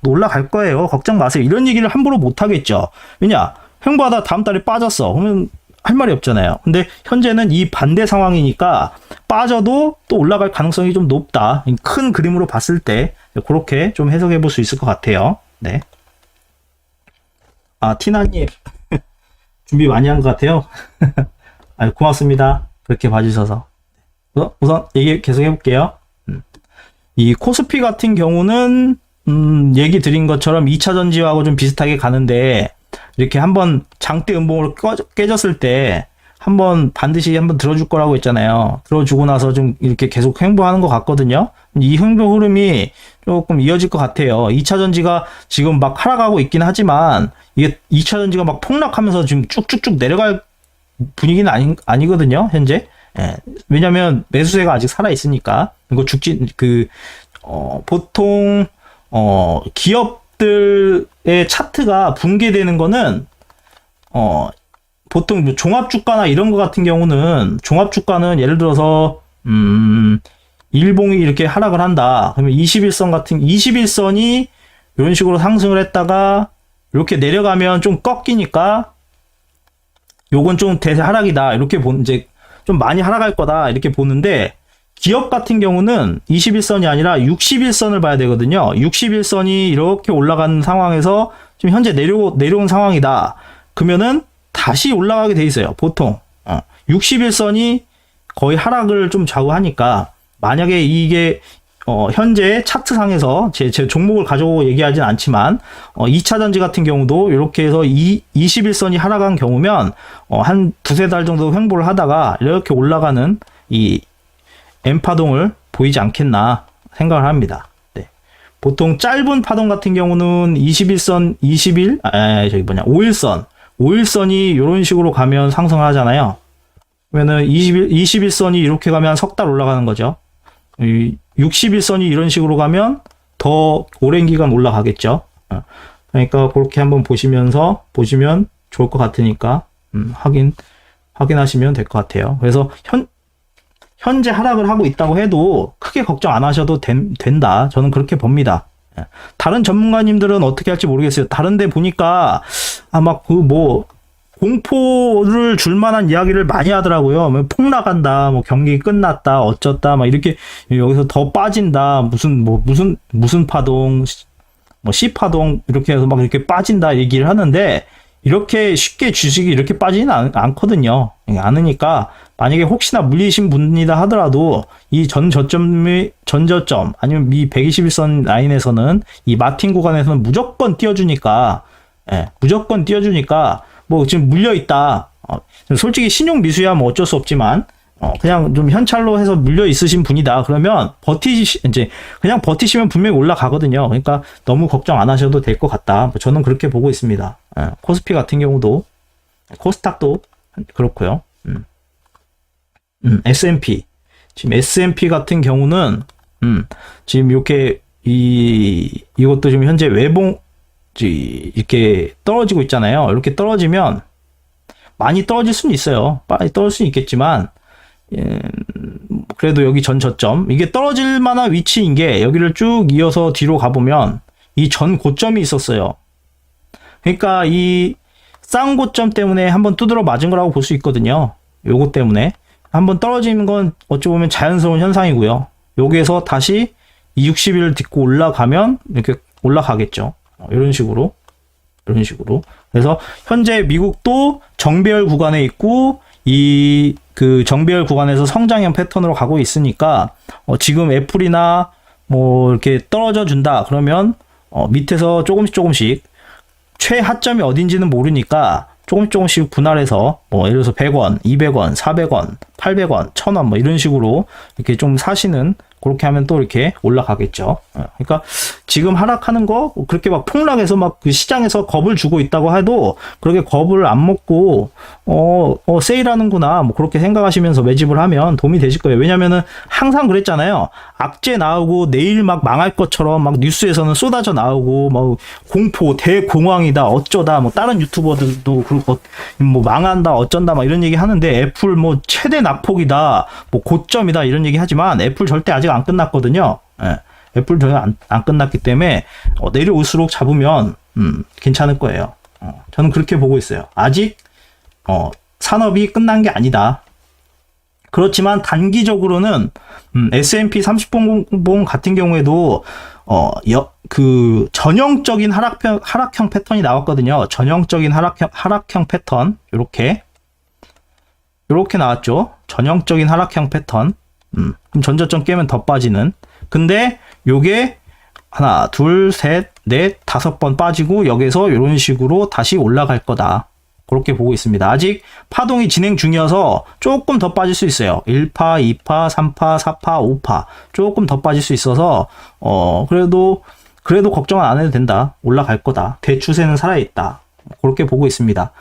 거예요. 걱정 마세요. 이런 얘기를 함부로 못 하겠죠. 왜냐? 횡보하다 다음 달에 빠졌어. 그러면 할 말이 없잖아요. 근데 현재는 이 반대 상황이니까 빠져도 또 올라갈 가능성이 좀 높다. 큰 그림으로 봤을 때 그렇게 좀 해석해 볼 수 있을 것 같아요. 네. 티나님 준비 많이 한 것 같아요. 고맙습니다. 그렇게 봐주셔서. 우선 얘기 계속 해볼게요. 이 코스피 같은 경우는 얘기 드린 것처럼 2차 전지하고 좀 비슷하게 가는데, 이렇게 한번 장대 음봉으로 깨졌을 때 한번 반드시 한번 들어줄 거라고 했잖아요. 들어주고 나서 좀 이렇게 계속 횡보하는 것 같거든요. 이 횡보 흐름이 조금 이어질 것 같아요. 2차 전지가 지금 막 하락하고 있긴 하지만 이게 2차 전지가 막 폭락하면서 지금 쭉쭉쭉 내려갈 분위기는 아니거든요, 현재. 왜냐면 매수세가 아직 살아 있으니까. 이거 보통 기업들의 차트가 붕괴되는 거는 보통 뭐 종합주가나 이런 거 같은 경우는, 종합주가는 예를 들어서 일봉이 이렇게 하락을 한다. 그러면 21선이 이런 식으로 상승을 했다가 이렇게 내려가면 좀 꺾이니까 요건 좀 대세 하락이다. 이렇게 이제 좀 많이 하락할 거다. 이렇게 보는데, 기업 같은 경우는 21선이 아니라 61선을 봐야 되거든요. 61선이 이렇게 올라가는 상황에서 지금 현재 내려온 상황이다. 그러면은 다시 올라가게 돼 있어요. 보통 61선이 거의 하락을 좀 좌우하니까, 만약에 이게 현재 차트상에서 제 종목을 가지고 얘기하진 않지만 2차 전지 같은 경우도 이렇게 해서 21선이 하락한 경우면 한 두세 달 정도 횡보를 하다가 이렇게 올라가는 이 M파동을 보이지 않겠나 생각을 합니다. 네. 보통 짧은 파동 같은 경우는 5일선이 이런 식으로 가면 상승을 하잖아요. 그러면은 21선이 이렇게 가면 석 달 올라가는 거죠. 61선이 이런 식으로 가면 더 오랜 기간 올라가겠죠. 그러니까 그렇게 한번 보시면 좋을 것 같으니까 확인하시면 될 것 같아요. 그래서 현재 하락을 하고 있다고 해도 크게 걱정 안 하셔도 된다. 저는 그렇게 봅니다. 다른 전문가님들은 어떻게 할지 모르겠어요. 다른데 보니까 공포를 줄 만한 이야기를 많이 하더라고요. 뭐 폭락한다, 뭐 경기 끝났다, 어쩌다, 막 이렇게 여기서 더 빠진다, 무슨 파동, 뭐 C 파동 이렇게 해서 막 이렇게 빠진다 얘기를 하는데, 이렇게 쉽게 주식이 이렇게 빠지는 않거든요. 않으니까 만약에 혹시나 물리신 분이다 하더라도 이 전저점 아니면 이 121선 라인에서는 이 마틴 구간에서는 무조건 띄워주니까 무조건 띄워주니까 뭐 지금 물려 있다. 솔직히 신용 미수야 뭐 어쩔 수 없지만 그냥 좀 현찰로 해서 물려 있으신 분이다. 그러면 그냥 버티시면 분명히 올라가거든요. 그러니까 너무 걱정 안 하셔도 될 것 같다. 저는 그렇게 보고 있습니다. 코스피 같은 경우도, 코스닥도 그렇고요. S&P. 지금 S&P 같은 경우는, 지금 이렇게, 이것도 지금 현재 이렇게 떨어지고 있잖아요. 이렇게 떨어지면, 많이 떨어질 수는 있어요. 빨리 떨어질 수는 있겠지만, 그래도 여기 전 저점 이게 떨어질 만한 위치인 게 여기를 쭉 이어서 뒤로 가보면 이 전 고점이 있었어요. 그러니까 이 싼 고점 때문에 한번 두드러 맞은 거라고 볼 수 있거든요. 요거 때문에 한번 떨어지는 건 어찌 보면 자연스러운 현상이고요. 여기에서 다시 260일 딛고 올라가면 이렇게 올라가겠죠. 이런 식으로 그래서 현재 미국도 정배열 구간에 있고 그 정배열 구간에서 성장형 패턴으로 가고 있으니까 지금 애플이나 뭐 이렇게 떨어져 준다 그러면 밑에서 조금씩 최하점이 어딘지는 모르니까 조금씩 분할해서 뭐 예를 들어서 100원, 200원, 400원, 800원, 1000원 뭐 이런 식으로 이렇게 좀 사시는 그렇게 하면 또 이렇게 올라가겠죠. 그러니까 지금 하락하는 거 그렇게 막 폭락해서 막 그 시장에서 겁을 주고 있다고 해도 그렇게 겁을 안 먹고 세일하는구나 뭐 그렇게 생각하시면서 매집을 하면 도움이 되실 거예요. 왜냐면은 항상 그랬잖아요. 악재 나오고 내일 막 망할 것처럼 막 뉴스에서는 쏟아져 나오고 막 공포 대공황이다 어쩌다 뭐 다른 유튜버들도 그렇고 뭐 망한다 어쩐다 막 이런 얘기 하는데 애플 뭐 최대 낙폭이다 뭐 고점이다 이런 얘기 하지만 애플 절대 아직 안 끝났거든요. 애플 전혀 안 끝났기 때문에 내려올수록 잡으면 괜찮을 거예요. 저는 그렇게 보고 있어요. 아직 산업이 끝난 게 아니다. 그렇지만 단기적으로는 S&P 30봉 같은 경우에도 그 전형적인 하락형 패턴이 나왔거든요. 전형적인 하락형 패턴 이렇게 나왔죠. 전형적인 하락형 패턴. 그럼 전저점 깨면 더 빠지는. 근데 요게 하나, 둘, 셋, 넷, 5번 빠지고 여기서 이런 식으로 다시 올라갈 거다. 그렇게 보고 있습니다. 아직 파동이 진행 중이어서 조금 더 빠질 수 있어요. 1파, 2파, 3파, 4파, 5파 조금 더 빠질 수 있어서 그래도 걱정 안 해도 된다. 올라갈 거다. 대추세는 살아있다. 그렇게 보고 있습니다.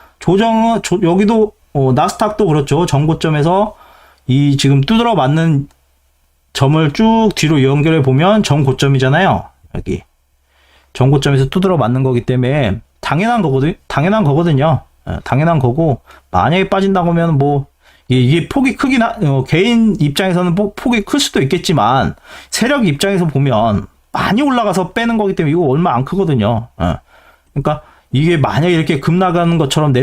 여기도 나스닥도 그렇죠. 전고점에서 이 지금 두드러 맞는 점을 쭉 뒤로 연결해 보면 전고점이잖아요. 여기 전고점에서 두드러 맞는 거기 때문에 당연한 거거든요. 당연한 거고 만약에 빠진다고 하면 뭐 이게 폭이 개인 입장에서는 폭이 클 수도 있겠지만 세력 입장에서 보면 많이 올라가서 빼는 거기 때문에 이거 얼마 안 크거든요. 그러니까 이게 만약에 이렇게 급 나가는 것처럼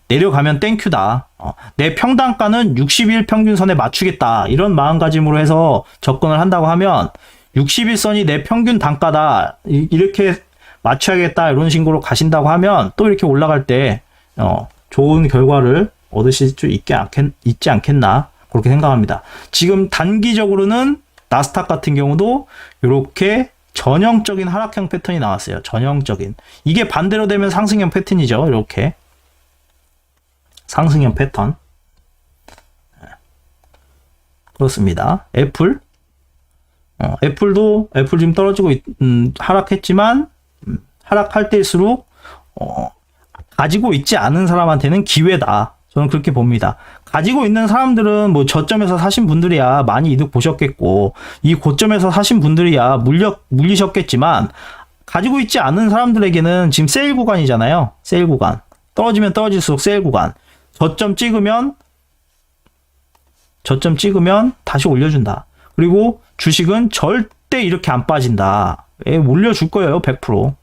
내려가면 땡큐다. 내 평단가는 60일 평균선에 맞추겠다. 이런 마음가짐으로 해서 접근을 한다고 하면 61선이 내 평균 단가다. 이렇게 맞춰야겠다. 이런 식으로 가신다고 하면 또 이렇게 올라갈 때 좋은 결과를 얻으실 수 있지 않겠나. 그렇게 생각합니다. 지금 단기적으로는 나스닥 같은 경우도 이렇게 전형적인 하락형 패턴이 나왔어요. 전형적인. 이게 반대로 되면 상승형 패턴이죠. 이렇게. 상승형 패턴. 그렇습니다. 애플도 지금 떨어지고 하락했지만 하락할 때일수록 가지고 있지 않은 사람한테는 기회다. 저는 그렇게 봅니다. 가지고 있는 사람들은 뭐 저점에서 사신 분들이야 많이 이득 보셨겠고 이 고점에서 사신 분들이야 물리셨겠지만 가지고 있지 않은 사람들에게는 지금 세일 구간이잖아요. 세일 구간. 떨어지면 떨어질수록 세일 구간. 저점 찍으면 다시 올려준다. 그리고 주식은 절대 이렇게 안 빠진다. 올려줄 거예요. 100%.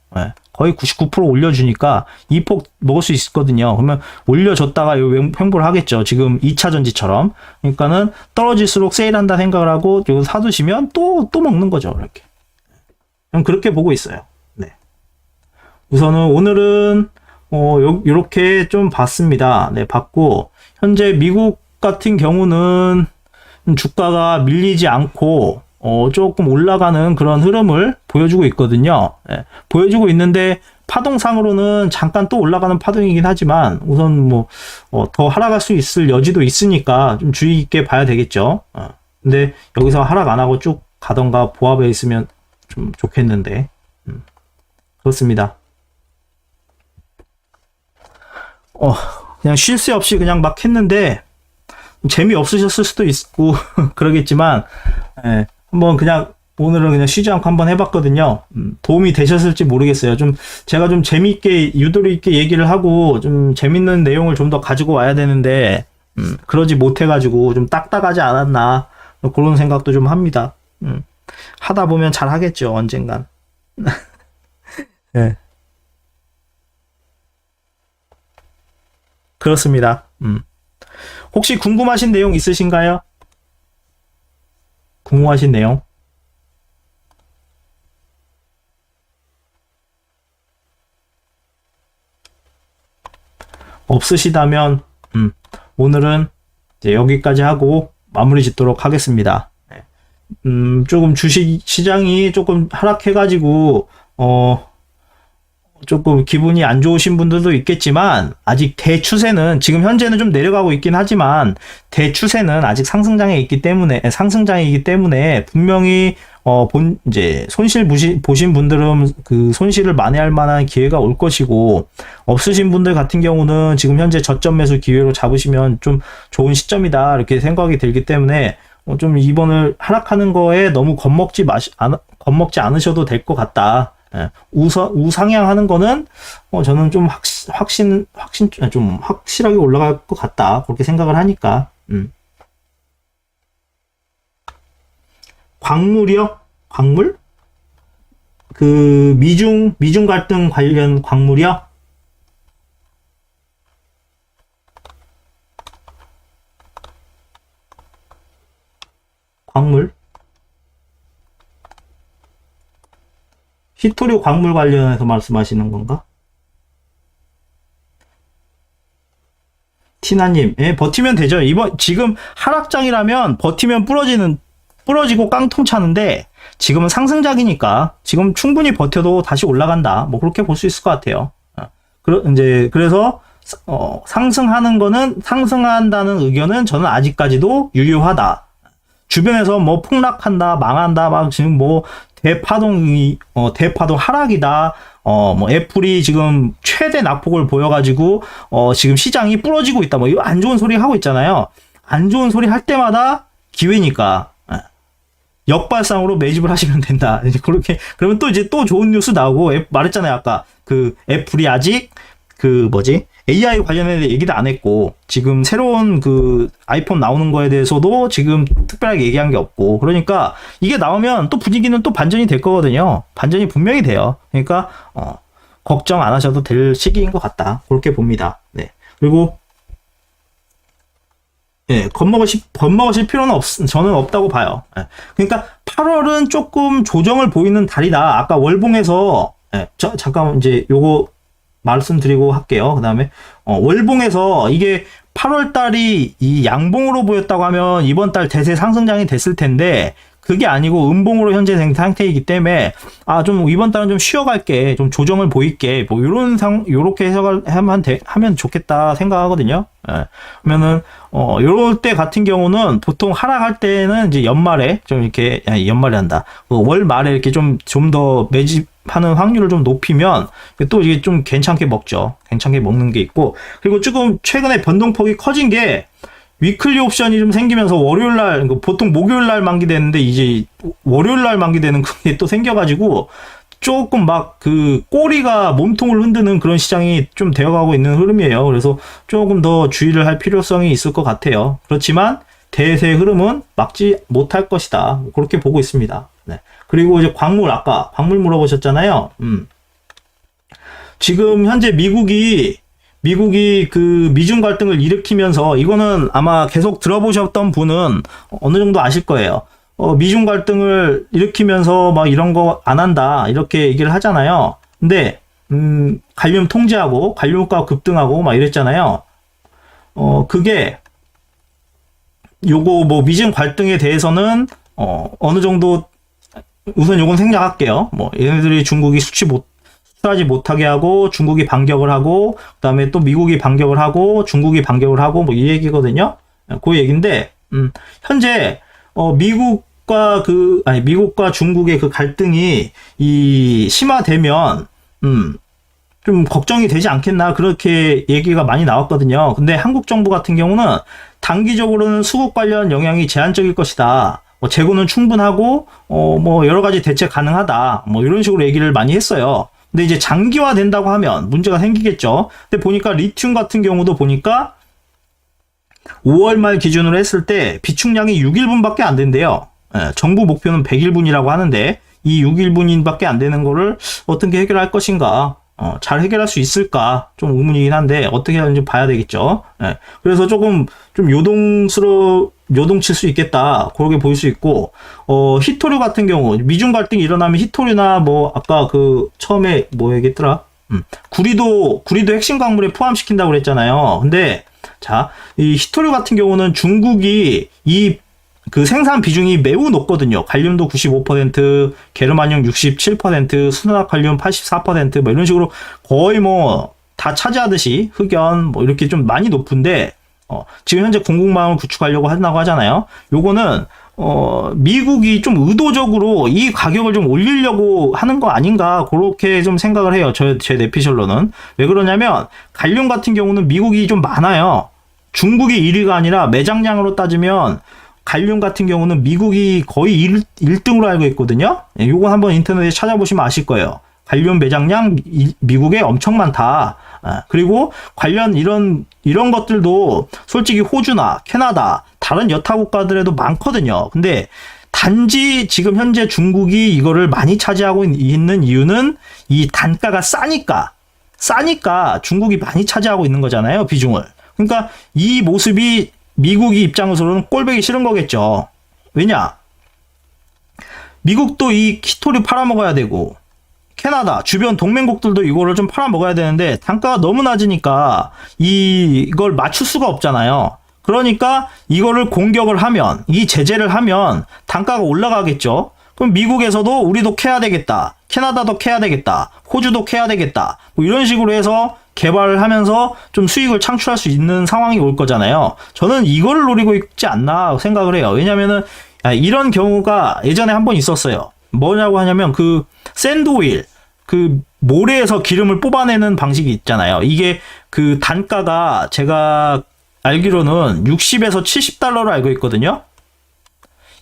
거의 99% 올려주니까 이 폭 먹을 수 있거든요. 그러면 올려줬다가 횡보를 하겠죠. 지금 2차 전지처럼. 그러니까는 떨어질수록 세일한다 생각을 하고 이거 사두시면 또 먹는 거죠. 이렇게. 그냥 그렇게 보고 있어요. 네. 우선은 오늘은 요렇게 좀 봤습니다. 네, 봤고, 현재 미국 같은 경우는 주가가 밀리지 않고, 조금 올라가는 그런 흐름을 보여주고 있거든요. 네, 보여주고 있는데, 파동상으로는 잠깐 또 올라가는 파동이긴 하지만, 우선 더 하락할 수 있을 여지도 있으니까 좀 주의 있게 봐야 되겠죠. 근데 여기서 하락 안 하고 쭉 가던가 보합에 있으면 좀 좋겠는데, 그렇습니다. 그냥 쉴 새 없이 그냥 막 했는데, 재미없으셨을 수도 있고, 그러겠지만, 예, 한번 그냥, 오늘은 그냥 쉬지 않고 한번 해봤거든요. 도움이 되셨을지 모르겠어요. 제가 좀 재미있게, 유도리 있게 얘기를 하고, 좀 재밌는 내용을 좀 더 가지고 와야 되는데, 그러지 못해가지고, 좀 딱딱하지 않았나, 그런 생각도 좀 합니다. 하다 보면 잘 하겠죠, 언젠간. 예. 그렇습니다. 혹시 궁금하신 내용 있으신가요? 궁금하신 내용? 없으시다면, 오늘은 이제 여기까지 하고 마무리 짓도록 하겠습니다. 조금 주식 시장이 조금 하락해가지고, 조금 기분이 안 좋으신 분들도 있겠지만, 아직 대추세는, 지금 현재는 좀 내려가고 있긴 하지만, 대추세는 아직 상승장이기 때문에, 분명히, 이제, 손실 보신 분들은 그 손실을 만회할 만한 기회가 올 것이고, 없으신 분들 같은 경우는 지금 현재 저점 매수 기회로 잡으시면 좀 좋은 시점이다, 이렇게 생각이 들기 때문에, 좀 이번을 하락하는 거에 너무 겁먹지 않으셔도 될 것 같다. 예, 우상향하는 거는 저는 좀 좀 확실하게 올라갈 것 같다, 그렇게 생각을 하니까. 광물이요? 광물? 그 미중 갈등 관련 광물이요? 광물? 히토류 광물 관련해서 말씀하시는 건가? 티나님, 예, 버티면 되죠. 지금 하락장이라면 버티면 부러지고 깡통 차는데, 지금은 상승장이니까, 지금 충분히 버텨도 다시 올라간다. 그렇게 볼 수 있을 것 같아요. 그래서, 상승하는 거는, 상승한다는 의견은 저는 아직까지도 유효하다. 주변에서 폭락한다, 망한다, 지금 대파동 하락이다. 애플이 지금 최대 낙폭을 보여가지고, 지금 시장이 부러지고 있다. 이거 안 좋은 소리 하고 있잖아요. 안 좋은 소리 할 때마다 기회니까, 역발상으로 매집을 하시면 된다. 그렇게, 그러면 또 좋은 뉴스 나오고, 말했잖아요. 아까. 애플이 아직, AI 관련해 얘기도 안 했고, 지금 새로운 아이폰 나오는 거에 대해서도 지금 특별하게 얘기한 게 없고, 그러니까 이게 나오면 또 분위기는 또 반전이 될 거거든요. 반전이 분명히 돼요. 그러니까, 걱정 안 하셔도 될 시기인 것 같다, 그렇게 봅니다. 네. 그리고, 예, 겁먹으실 필요는 저는 없다고 봐요. 예. 그러니까 8월은 조금 조정을 보이는 달이다. 아까 월봉에서, 예, 잠깐 이제 요거 말씀드리고 할게요. 그 다음에 월봉에서 이게 8월 달이 이 양봉으로 보였다고 하면 이번 달 대세 상승장이 됐을 텐데, 그게 아니고 음봉으로 현재 된 상태이기 때문에, 좀 이번 달은 좀 쉬어갈게, 좀 조정을 보일게, 요렇게 해석을 하면 좋겠다 생각하거든요. 예. 그러면은 요럴 때 같은 경우는 보통 하락할 때는 이제 연말에 좀 이렇게, 연말에 한다, 월 말에 이렇게 좀 더 매집하는 확률을 좀 높이면 또 이게 좀 괜찮게 먹는 게 있고, 그리고 조금 최근에 변동폭이 커진 게, 위클리 옵션이 좀 생기면서 월요일날, 보통 목요일날 만기되는데 이제 월요일날 만기되는 그게 또 생겨가지고, 조금 꼬리가 몸통을 흔드는 그런 시장이 좀 되어가고 있는 흐름이에요. 그래서 조금 더 주의를 할 필요성이 있을 것 같아요. 그렇지만 대세의 흐름은 막지 못할 것이다, 그렇게 보고 있습니다. 네. 그리고 이제 아까 광물 물어보셨잖아요. 지금 현재 미국이 미중 갈등을 일으키면서, 이거는 아마 계속 들어보셨던 분은 어느 정도 아실 거예요. 미중 갈등을 일으키면서 이런 거 안 한다, 이렇게 얘기를 하잖아요. 근데 갈륨 통제하고 갈륨가 급등하고 막 이랬잖아요. 그게 요거 뭐 미증 갈등에 대해서는 어느 정도 우선 요건 생략할게요. 뭐 얘네들이 중국이 수출하지 못하게 하고 중국이 반격을 하고 그다음에 또 미국이 반격을 하고 중국이 반격을 하고 뭐 이 얘기거든요. 그 얘기인데 현재 미국과 중국의 그 갈등이 심화되면 좀 걱정이 되지 않겠나 그렇게 얘기가 많이 나왔거든요. 근데 한국 정부 같은 경우는 단기적으로는 수급 관련 영향이 제한적일 것이다. 뭐 재고는 충분하고 뭐 여러 가지 대책 가능하다. 뭐 이런 식으로 얘기를 많이 했어요. 근데 이제 장기화 된다고 하면 문제가 생기겠죠. 근데 보니까 리튬 같은 경우도 보니까 5월 말 기준으로 했을 때 비축량이 6일분밖에 안 된대요. 정부 목표는 100일분이라고 하는데 이 6일분밖에 안 되는 거를 어떻게 해결할 것인가? 잘 해결할 수 있을까? 좀 의문이긴 한데 어떻게 하는지 봐야 되겠죠. 그래서 좀 요동칠 수 있겠다. 그렇게 보일 수 있고 히토류 같은 경우 미중 갈등이 일어나면 히토류나 뭐 아까 그 처음에 뭐 얘기했더라? 구리도 핵심 광물에 포함시킨다고 그랬잖아요. 근데 자, 이 히토류 같은 경우는 중국이 그 생산 비중이 매우 높거든요. 갈륨도 95%, 게르마늄 67%, 수납갈륨 84%, 뭐 이런 식으로 거의 뭐 다 차지하듯이 흑연 뭐 이렇게 좀 많이 높은데 지금 현재 공급망을 구축하려고 한다고 하잖아요. 요거는 미국이 좀 의도적으로 이 가격을 좀 올리려고 하는 거 아닌가 그렇게 좀 생각을 해요. 제 내피셜로는. 왜 그러냐면 갈륨 같은 경우는 미국이 좀 많아요. 중국이 1위가 아니라 매장량으로 따지면 갈륨 같은 경우는 미국이 거의 1등으로 알고 있거든요. 요건 한번 인터넷에 찾아보시면 아실 거예요. 갈륨 매장량 미국에 엄청 많다. 그리고 관련 이런 것들도 솔직히 호주나 캐나다 다른 여타 국가들에도 많거든요. 근데 단지 지금 현재 중국이 이거를 많이 차지하고 있는 이유는 이 단가가 싸니까 중국이 많이 차지하고 있는 거잖아요. 비중을. 그러니까 이 모습이 미국이 입장으로는 꼴보기 싫은 거겠죠. 왜냐? 미국도 이 히토류 팔아먹어야 되고 캐나다 주변 동맹국들도 이거를 좀 팔아먹어야 되는데 단가가 너무 낮으니까 이걸 맞출 수가 없잖아요. 그러니까 이거를 공격을 하면 이 제재를 하면 단가가 올라가겠죠. 그럼 미국에서도 우리도 캐야 되겠다. 캐나다도 캐야 되겠다. 호주도 캐야 되겠다. 뭐 이런 식으로 해서 개발을 하면서 좀 수익을 창출할 수 있는 상황이 올 거잖아요. 저는 이거를 노리고 있지 않나 생각을 해요. 왜냐면은 이런 경우가 예전에 한 번 있었어요. 뭐냐고 하냐면 그 샌드오일 그 모래에서 기름을 뽑아내는 방식이 있잖아요. 이게 그 단가가 제가 알기로는 60에서 70달러로 알고 있거든요.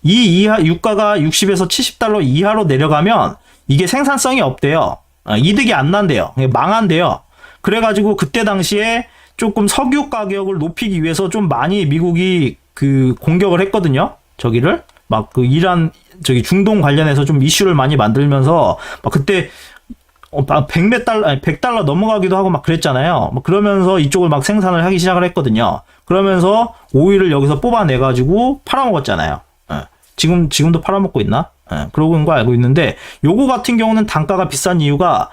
유가가 60에서 70달러 이하로 내려가면 이게 생산성이 없대요. 이득이 안 난대요. 망한대요. 그래가지고 그때 당시에 조금 석유 가격을 높이기 위해서 좀 많이 미국이 그 공격을 했거든요. 저기를 막 그 이란 중동 관련해서 좀 이슈를 많이 만들면서 막 그때 100달러 넘어가기도 하고 막 그랬잖아요. 뭐 그러면서 이쪽을 막 생산을 하기 시작을 했거든요. 그러면서 오일을 여기서 뽑아내가지고 팔아먹었잖아요. 지금도 팔아먹고 있나? 그러고 있는 거 알고 있는데, 요거 같은 경우는 단가가 비싼 이유가,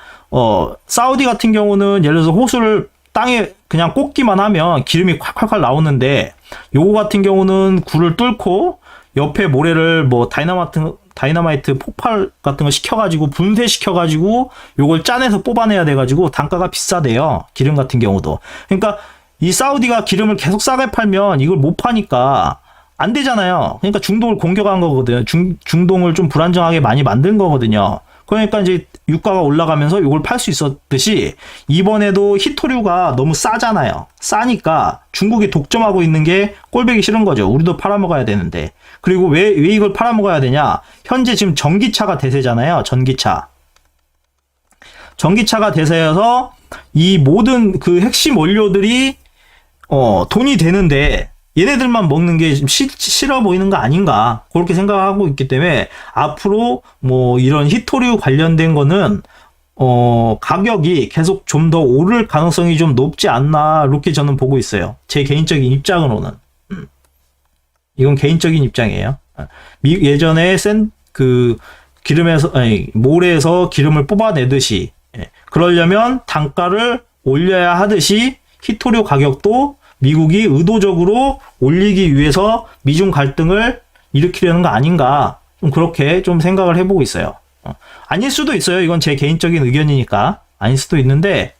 사우디 같은 경우는 예를 들어서 호수를 땅에 그냥 꽂기만 하면 기름이 콸콸콸 나오는데, 요거 같은 경우는 굴을 뚫고, 옆에 모래를 뭐 다이너마이트 폭발 같은 거 시켜가지고 분쇄시켜가지고 요걸 짜내서 뽑아내야 돼가지고 단가가 비싸대요. 기름 같은 경우도. 그러니까 이 사우디가 기름을 계속 싸게 팔면 이걸 못 파니까 안 되잖아요. 그러니까 중동을 공격한 거거든요. 중동을 좀 불안정하게 많이 만든 거거든요. 그러니까 이제 유가가 올라가면서 이걸 팔 수 있었듯이 이번에도 히토류가 너무 싸잖아요. 싸니까 중국이 독점하고 있는 게 꼴보기 싫은 거죠. 우리도 팔아먹어야 되는데. 그리고 왜 이걸 팔아먹어야 되냐? 현재 지금 전기차가 대세잖아요. 전기차가 대세여서 이 모든 그 핵심 원료들이 돈이 되는데 얘네들만 먹는 게 좀 싫어 보이는 거 아닌가 그렇게 생각하고 있기 때문에 앞으로 뭐 이런 히토류 관련된 거는 가격이 계속 좀 더 오를 가능성이 좀 높지 않나 이렇게 저는 보고 있어요. 제 개인적인 입장으로는. 이건 개인적인 입장이에요. 예전에 모래에서 기름을 뽑아내듯이 그러려면 단가를 올려야 하듯이 히토류 가격도 미국이 의도적으로 올리기 위해서 미중 갈등을 일으키려는 거 아닌가, 좀 그렇게 좀 생각을 해보고 있어요. 아닐 수도 있어요. 이건 제 개인적인 의견이니까 아닐 수도 있는데,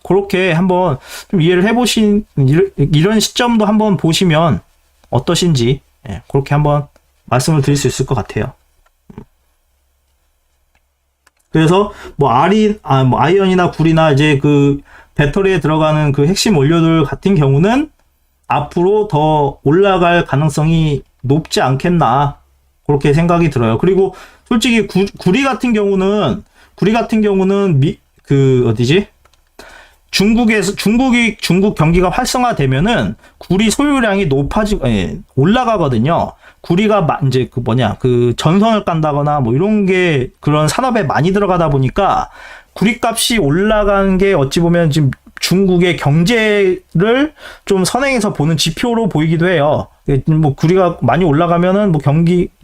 그렇게 한번 좀 이해를 해보신, 이런 시점도 한번 보시면 어떠신지, 그렇게 한번 말씀을 드릴 수 있을 것 같아요. 그래서 뭐 아이언이나 구리나 이제 그 배터리에 들어가는 그 핵심 원료들 같은 경우는 앞으로 더 올라갈 가능성이 높지 않겠나, 그렇게 생각이 들어요. 그리고 솔직히 구리 같은 경우는 중국 경기가 활성화되면은 구리 소유량이 올라가거든요. 구리가 이제 그 전선을 깐다거나 뭐 이런 게 그런 산업에 많이 들어가다 보니까 구리 값이 올라가는 게 어찌 보면 지금 중국의 경제를 좀 선행해서 보는 지표로 보이기도 해요. 뭐 구리가 많이 올라가면은 뭐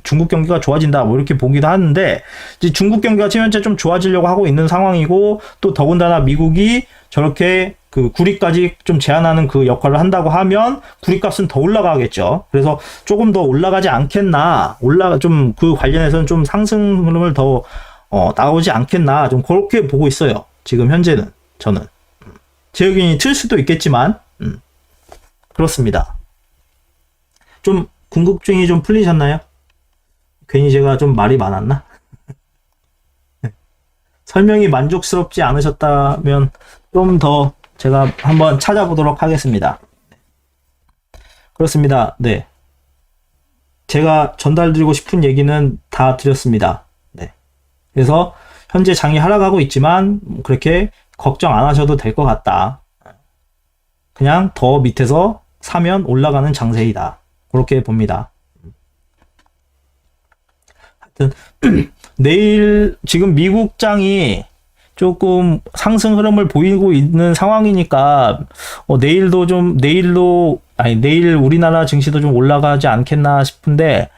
중국 경기가 좋아진다 뭐 이렇게 보기도 하는데, 이제 중국 경기가 지금 현재 좀 좋아지려고 하고 있는 상황이고, 또 더군다나 미국이 저렇게 그 구리까지 좀 제한하는 그 역할을 한다고 하면 구리값은 더 올라가겠죠. 그래서 조금 더 올라가지 않겠나, 좀 그 관련해서는 좀 상승 흐름을 더 나오지 않겠나, 좀 그렇게 보고 있어요. 지금 현재는 저는. 제 의견이 틀 수도 있겠지만, 그렇습니다. 좀 궁금증이 좀 풀리셨나요? 괜히 제가 좀 말이 많았나? 설명이 만족스럽지 않으셨다면 좀 더 제가 한번 찾아보도록 하겠습니다. 그렇습니다. 네. 제가 전달드리고 싶은 얘기는 다 드렸습니다. 네. 그래서 현재 장이 하락하고 있지만 그렇게 걱정 안 하셔도 될 것 같다. 그냥 더 밑에서 사면 올라가는 장세이다. 그렇게 봅니다. 하여튼 내일 지금 미국장이 조금 상승 흐름을 보이고 있는 상황이니까 내일 우리나라 증시도 좀 올라가지 않겠나 싶은데,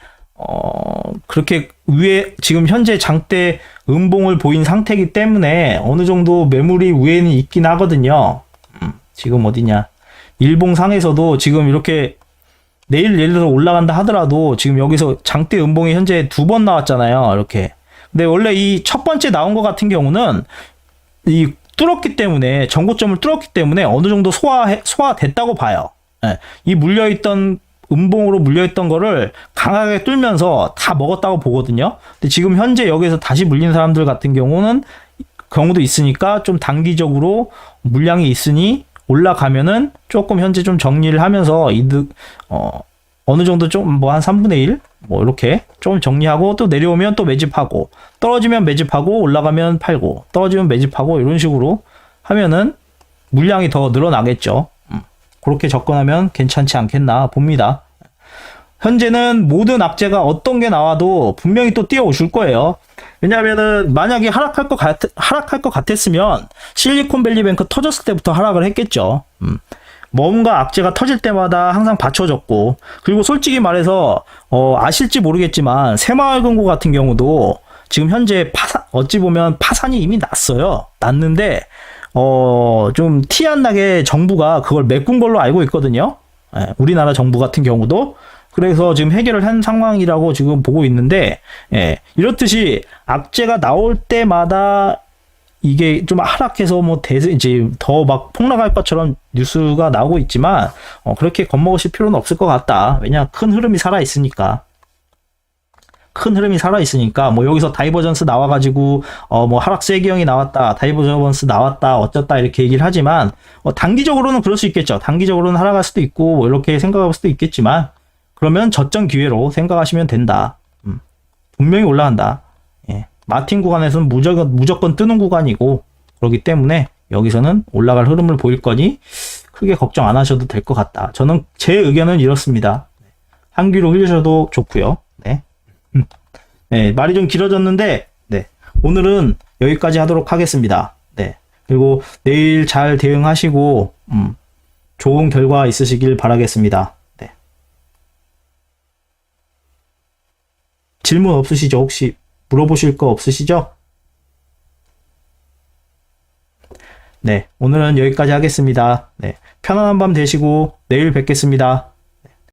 그렇게 위에 지금 현재 장대 음봉을 보인 상태이기 때문에 어느 정도 매물이 위에는 있긴 하거든요. 지금 어디냐, 일봉상에서도 지금 이렇게 내일 예를 들어 올라간다 하더라도 지금 여기서 장대 음봉이 현재 2번 나왔잖아요. 이렇게. 근데 원래 이 첫 번째 나온 것 같은 경우는 이 뚫었기 때문에, 전고점을 뚫었기 때문에 어느 정도 소화됐다고 봐요. 이 음봉으로 물려있던 거를 강하게 뚫면서 다 먹었다고 보거든요. 근데 지금 현재 여기서 다시 물린 사람들 같은 경우도 있으니까 좀 단기적으로 물량이 있으니 올라가면은 조금 현재 좀 정리를 하면서 어느 정도 좀 뭐 한 3분의 1? 뭐 이렇게 조금 정리하고, 또 내려오면 또 매집하고, 떨어지면 매집하고, 올라가면 팔고, 떨어지면 매집하고, 이런 식으로 하면은 물량이 더 늘어나겠죠. 그렇게 접근하면 괜찮지 않겠나 봅니다. 현재는 모든 악재가 어떤 게 나와도 분명히 또 뛰어오실 거예요. 왜냐하면은 만약에 하락할 것 같았으면 실리콘밸리뱅크 터졌을 때부터 하락을 했겠죠. 뭔가 악재가 터질 때마다 항상 받쳐졌고, 그리고 솔직히 말해서 아실지 모르겠지만 새마을금고 같은 경우도 지금 현재 어찌 보면 파산이 이미 났는데 좀 티 안 나게 정부가 그걸 메꾼 걸로 알고 있거든요. 우리나라 정부 같은 경우도. 그래서 지금 해결을 한 상황이라고 지금 보고 있는데, 이렇듯이 악재가 나올 때마다 이게 좀 하락해서 이제 더 막 폭락할 것처럼 뉴스가 나오고 있지만, 그렇게 겁먹으실 필요는 없을 것 같다. 왜냐, 큰 흐름이 살아있으니까. 뭐 여기서 다이버전스 나와가지고, 뭐 하락세 기형이 나왔다, 다이버전스 나왔다, 어쩌다 이렇게 얘기를 하지만, 단기적으로는 그럴 수 있겠죠. 단기적으로는 하락할 수도 있고, 뭐 이렇게 생각할 수도 있겠지만, 그러면 저점 기회로 생각하시면 된다. 분명히 올라간다. 마틴 구간에서는 무조건 뜨는 구간이고, 그렇기 때문에 여기서는 올라갈 흐름을 보일 거니 크게 걱정 안 하셔도 될 것 같다. 저는 제 의견은 이렇습니다. 한 귀로 흘리셔도 좋고요. 네. 네, 말이 좀 길어졌는데, 네, 오늘은 여기까지 하도록 하겠습니다. 네, 그리고 내일 잘 대응하시고 좋은 결과 있으시길 바라겠습니다. 네. 질문 없으시죠? 혹시 물어보실 거 없으시죠? 네, 오늘은 여기까지 하겠습니다. 네, 편안한 밤 되시고 내일 뵙겠습니다.